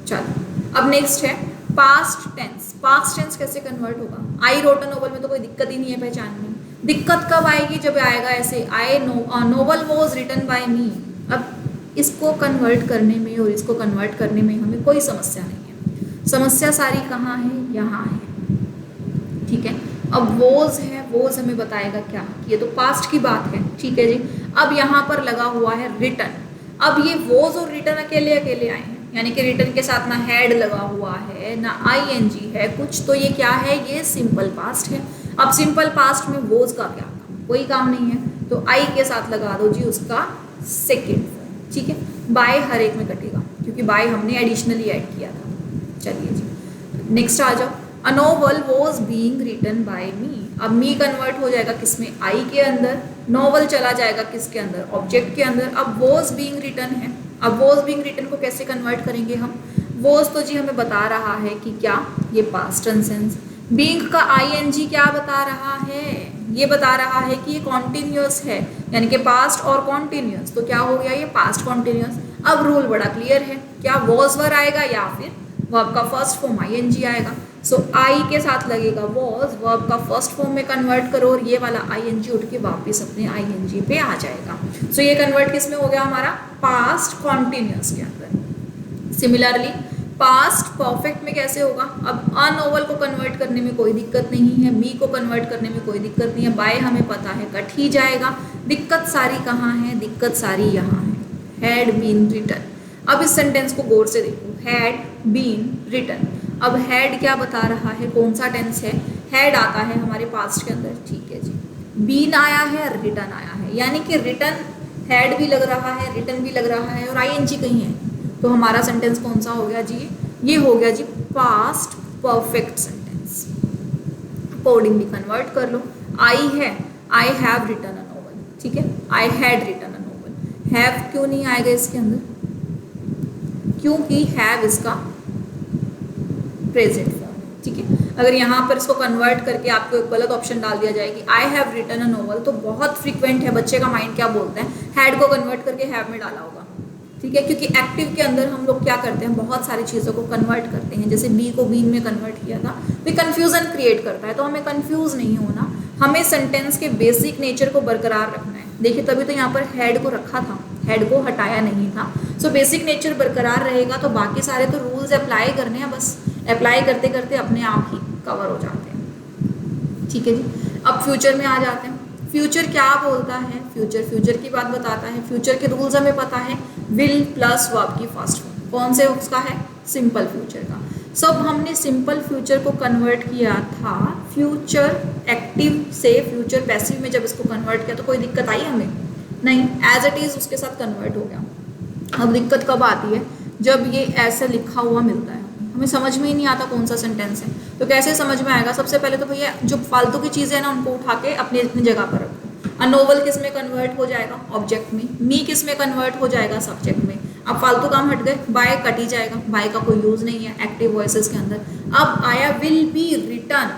चलो अब नेक्स्ट है पास्ट टेंस। पास्ट टेंस कैसे कन्वर्ट होगा, आई रोट अ नोवेल में तो कोई दिक्कत ही नहीं है पहचानने में। दिक्कत कब आएगी, जब आएगा ऐसे आई novel was written by me. अब इसको कन्वर्ट करने में और इसको कन्वर्ट करने में हमें कोई समस्या नहीं है, समस्या सारी कहाँ है, यहाँ है, ठीक है। अब वोज है, वोज हमें बताएगा क्या, ये तो पास्ट की बात है, ठीक है जी। अब यहाँ पर लगा हुआ है रिटन। अब ये वोज और रिटन अकेले अकेले आए हैं, यानी कि रिटन के साथ ना हेड लगा हुआ है ना आईएनजी है कुछ, तो ये क्या है, ये सिंपल पास्ट है। अब सिंपल पास्ट में वोज का क्या काम, कोई काम नहीं है, तो आई के साथ लगा दो जी उसका सेकेंड फॉर्म, ठीक है। बाय हर एक में कटेगा क्योंकि बाय हमने एडिशनली ऐड किया था। चलिए जी नेक्स्ट आ जाओ, a novel was being written by me. अब मी कन्वर्ट हो जाएगा किसमें, आई के अंदर, नोवेल चला जाएगा किसके अंदर, ऑब्जेक्ट के अंदर। अब वॉज बीइंग रिटन है अब वॉज बीइंग रिटन को कैसे कन्वर्ट करेंगे हम? वॉज तो जी हमें बता रहा है कि क्या, ये पास्ट टेंस। बीइंग का आईएनजी क्या बता रहा है? ये बता रहा है कि ये कॉन्टिन्यूअस है, यानी कि पास्ट और कॉन्टिन्यूअस, तो क्या हो गया ये पास्ट कॉन्टिन्यूअस। अब रूल बड़ा क्लियर है, क्या वॉज वर आएगा या फिर वर्ब का फर्स्ट फॉर्म आईएनजी आएगा। सो आई के साथ लगेगा वॉज, वर्ब का फर्स्ट फॉर्म में कन्वर्ट करो और ये वाला आईएनजी उठ के वापस अपने आईएनजी पे आ जाएगा। सो ये कन्वर्ट किस में हो गया हमारा? पास्ट कॉन्टिन्यूअस के अंदर। सिमिलरली पास्ट परफेक्ट में कैसे होगा? अब अनओवल को कन्वर्ट करने में कोई दिक्कत नहीं है, बी को कन्वर्ट करने में कोई दिक्कत नहीं है, बाय हमें पता है कट ही जाएगा। दिक्कत सारी कहाँ है? दिक्कत सारी यहाँ है, हैड बीन रिटन। अब इस सेंटेंस को गौर से देखो, हैड बीन रिटन। अब हैड क्या बता रहा है? कौन सा टेंस है? हैड आता है हमारे पास्ट के अंदर, ठीक है जी। बीन आया है, रिटन आया है, यानी कि रिटन हैड भी लग रहा है, रिटन भी लग रहा है और आईएनजी कहीं है, तो हमारा सेंटेंस कौन सा हो गया जी? ये हो गया जी past perfect sentence. Accordingly convert कर लो। आई है, I have written a novel, ठीक है, I had written a novel. Have क्यों नहीं आएगा इसके अंदर? क्योंकि हैव इसका प्रेजेंट फॉर्म, ठीक है। अगर यहाँ पर इसको कन्वर्ट करके आपको एक गलत ऑप्शन डाल दिया जाए कि I have written a novel, तो बहुत फ्रीक्वेंट है, बच्चे का माइंड क्या बोलते हैं, हैड को कन्वर्ट करके हैव में डाला होगा, ठीक है। क्योंकि एक्टिव के अंदर हम लोग क्या करते हैं, बहुत सारी चीज़ों को कन्वर्ट करते हैं, जैसे बी को बीन में कन्वर्ट किया था, तो कन्फ्यूजन क्रिएट करता है। तो हमें कन्फ्यूज नहीं होना, हमें सेंटेंस के बेसिक नेचर को बरकरार रखना है। देखिए तभी तो यहाँ पर हैड को रखा था, हैड को हटाया नहीं था। सो बेसिक नेचर बरकरार रहेगा तो बाकी सारे तो रूल्स अप्लाई करने हैं, बस अप्लाई करते करते अपने आप ही कवर हो जाते हैं, ठीक है जी। अब फ्यूचर में आ जाते हैं। फ्यूचर क्या बोलता है? फ्यूचर की बात बताता है। फ्यूचर के रूल्स हमें पता है, विल प्लस वर्ब की फर्स्ट फॉर्म। कौन से उसका है? सिंपल फ्यूचर का। सब हमने सिंपल फ्यूचर को कन्वर्ट किया था फ्यूचर एक्टिव से फ्यूचर पैसिव में। जब इसको कन्वर्ट किया तो कोई दिक्कत आई हमें? नहीं, एज इट इज उसके साथ कन्वर्ट हो गया। अब दिक्कत कब आती है? जब ये ऐसा लिखा हुआ मिलता है, हमें समझ में ही नहीं आता कौन सा सेंटेंस है। तो कैसे समझ में आएगा? सबसे पहले तो भैया जो फालतू की चीज़ें हैं ना, उनको उठा के अपनी अपनी जगह पर रखो। अ नोवेल किस में कन्वर्ट हो जाएगा? ऑब्जेक्ट में। मी किस में कन्वर्ट हो जाएगा? सब्जेक्ट में। अब फालतू काम हट गए, बाय कट ही जाएगा, बाय का कोई यूज़ नहीं है एक्टिव वॉइसेस के अंदर। अब आया विल बी रिटर्न।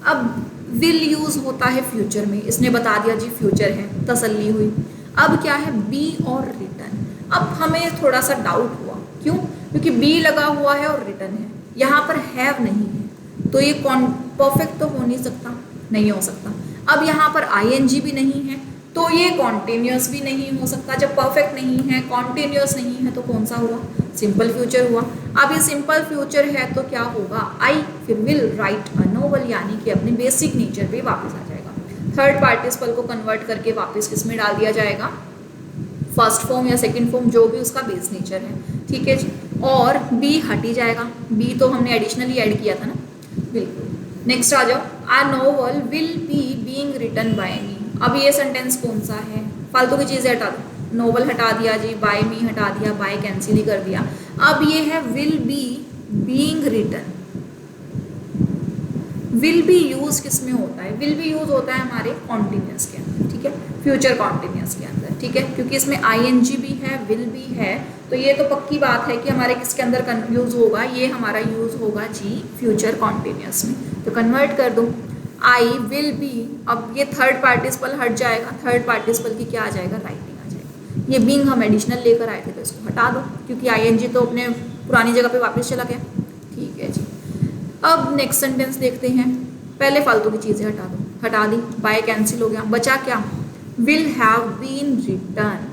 अब विल यूज़ होता है फ्यूचर में, इसने बता दिया जी फ्यूचर है, तसल्ली हुई। अब क्या है? बी और रिटर्न। अब हमें थोड़ा सा डाउट हुआ, क्यों? क्योंकि बी लगा हुआ है और रिटर्न है, यहाँ पर हैव नहीं है, तो ये परफेक्ट तो हो नहीं सकता, नहीं हो सकता। अब यहाँ पर आईएनजी भी नहीं है, तो ये कॉन्टिन्यूअस भी नहीं हो सकता। जब परफेक्ट नहीं है, कॉन्टिन्यूअस नहीं है, तो कौन सा हुआ? सिंपल फ्यूचर हुआ। अब ये सिंपल फ्यूचर है तो क्या होगा? आई फिर विल राइट अ नोवेल, यानी कि अपने बेसिक नेचर पे वापस आ जाएगा। थर्ड पार्टिसिपल को कन्वर्ट करके वापस किस में डाल दिया जाएगा? फर्स्ट फॉर्म या सेकंड फॉर्म, जो भी उसका बेस नेचर है, ठीक है जी। और बी हट ही जाएगा, बी तो हमने एडिशनली ऐड किया था ना, बिल्कुल। नेक्स्ट आ जाओ, a novel will be being written by me. अब ये सेंटेंस कौन सा है? फालतू की चीज़ें हटा दो, नोवेल हटा दिया जी, बाय मी हटा दिया, बाय कैंसिल ही कर दिया। अब ये है will be being written. Will be use किस में होता है? विल बी यूज होता है हमारे कॉन्टिन्यूअस के अंदर, ठीक है, फ्यूचर कॉन्टिन्यूअस के अंदर, ठीक है, क्योंकि इसमें आईएनजी भी है, विल भी है, तो ये तो पक्की बात है कि हमारे किसके अंदर यूज होगा? ये हमारा यूज होगा जी फ्यूचर कॉन्टिन्यूअस में। तो कन्वर्ट कर दो, आई विल बी। अब ये थर्ड पार्टिसिपल हट जाएगा, थर्ड पार्टिसिपल की क्या आ जाएगा? राइटिंग आ जाएगा। ये बीइंग हम एडिशनल लेकर आए थे तो इसको हटा दो, क्योंकि आईएनजी तो अपने पुरानी जगह पे वापस चला गया, ठीक है जी। अब नेक्स्ट सेंटेंस देखते हैं। पहले फालतू की चीज़ें हटा दो, हटा दी, बाय कैंसिल हो गया, बचा क्या? विल हैव बीन रिटर्न,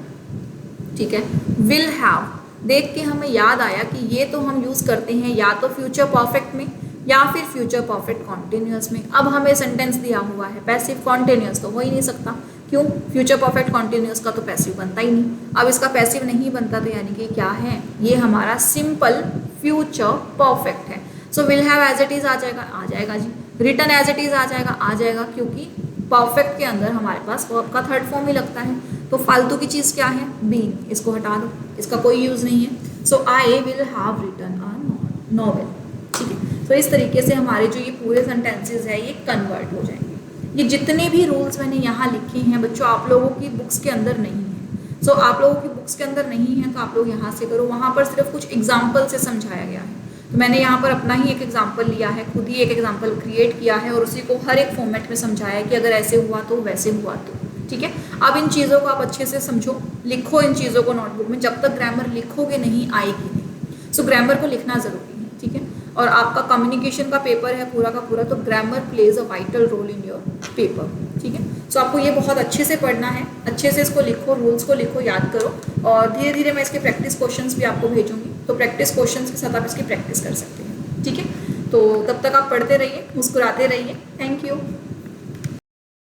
ठीक है। विल हैव देख के हमें याद आया कि ये तो हम यूज़ करते हैं या तो फ्यूचर परफेक्ट में या फिर फ्यूचर परफेक्ट कॉन्टिन्यूअस में। अब हमें सेंटेंस दिया हुआ है पैसिव कॉन्टिन्यूअस, तो हो ही नहीं सकता, क्यों? फ्यूचर परफेक्ट कॉन्टिन्यूअस का तो पैसिव बनता ही नहीं। अब इसका पैसिव नहीं बनता तो यानी कि क्या है? ये हमारा सिंपल फ्यूचर परफेक्ट है। So will have as it is आ जाएगा, आ जाएगा जी। रिटर्न एज इट इज आ जाएगा, आ जाएगा, क्योंकि परफेक्ट के अंदर हमारे पास वर्ब का थर्ड फॉर्म ही लगता है। तो फालतू की चीज़ क्या है? बीइंग, इसको हटा दो, इसका कोई यूज़ नहीं है। So I will have written a novel, ठीक है। तो इस तरीके से हमारे जो ये पूरे सेंटेंसेज है ये कन्वर्ट हो जाएंगे। ये जितने भी रूल्स मैंने यहाँ लिखे हैं बच्चों, आप लोगों की बुक्स के अंदर नहीं है, सो आप लोगों की बुक्स के अंदर नहीं है तो आप लोग यहाँ से करो, वहाँ पर सिर्फ कुछ एग्जाम्पल से समझाया गया है। तो मैंने यहाँ पर अपना ही एक एग्जाम्पल लिया है, खुद ही एक एग्जाम्पल क्रिएट किया है और उसी को हर एक फॉर्मेट में समझाया है कि अगर ऐसे हुआ तो वैसे हुआ तो, ठीक है। अब इन चीज़ों को आप अच्छे से समझो, लिखो इन चीज़ों को नोटबुक में, जब तक ग्रामर लिखोगे नहीं आएगी नहीं। सो ग्रामर को लिखना ज़रूरी है, ठीक है। और आपका कम्युनिकेशन का पेपर है पूरा का पूरा, तो grammar plays a vital role in your paper, ठीक है। सो आपको ये बहुत अच्छे से पढ़ना है, अच्छे से इसको लिखो, रूल्स को लिखो, याद करो, और धीरे धीरे मैं इसके प्रैक्टिस क्वेश्चंस भी आपको भेजूंगी, तो प्रैक्टिस क्वेश्चंस के साथ आप इसकी प्रैक्टिस कर सकते हैं, ठीक है। तो तब तक आप पढ़ते रहिए, मुस्कुराते रहिए। Thank you.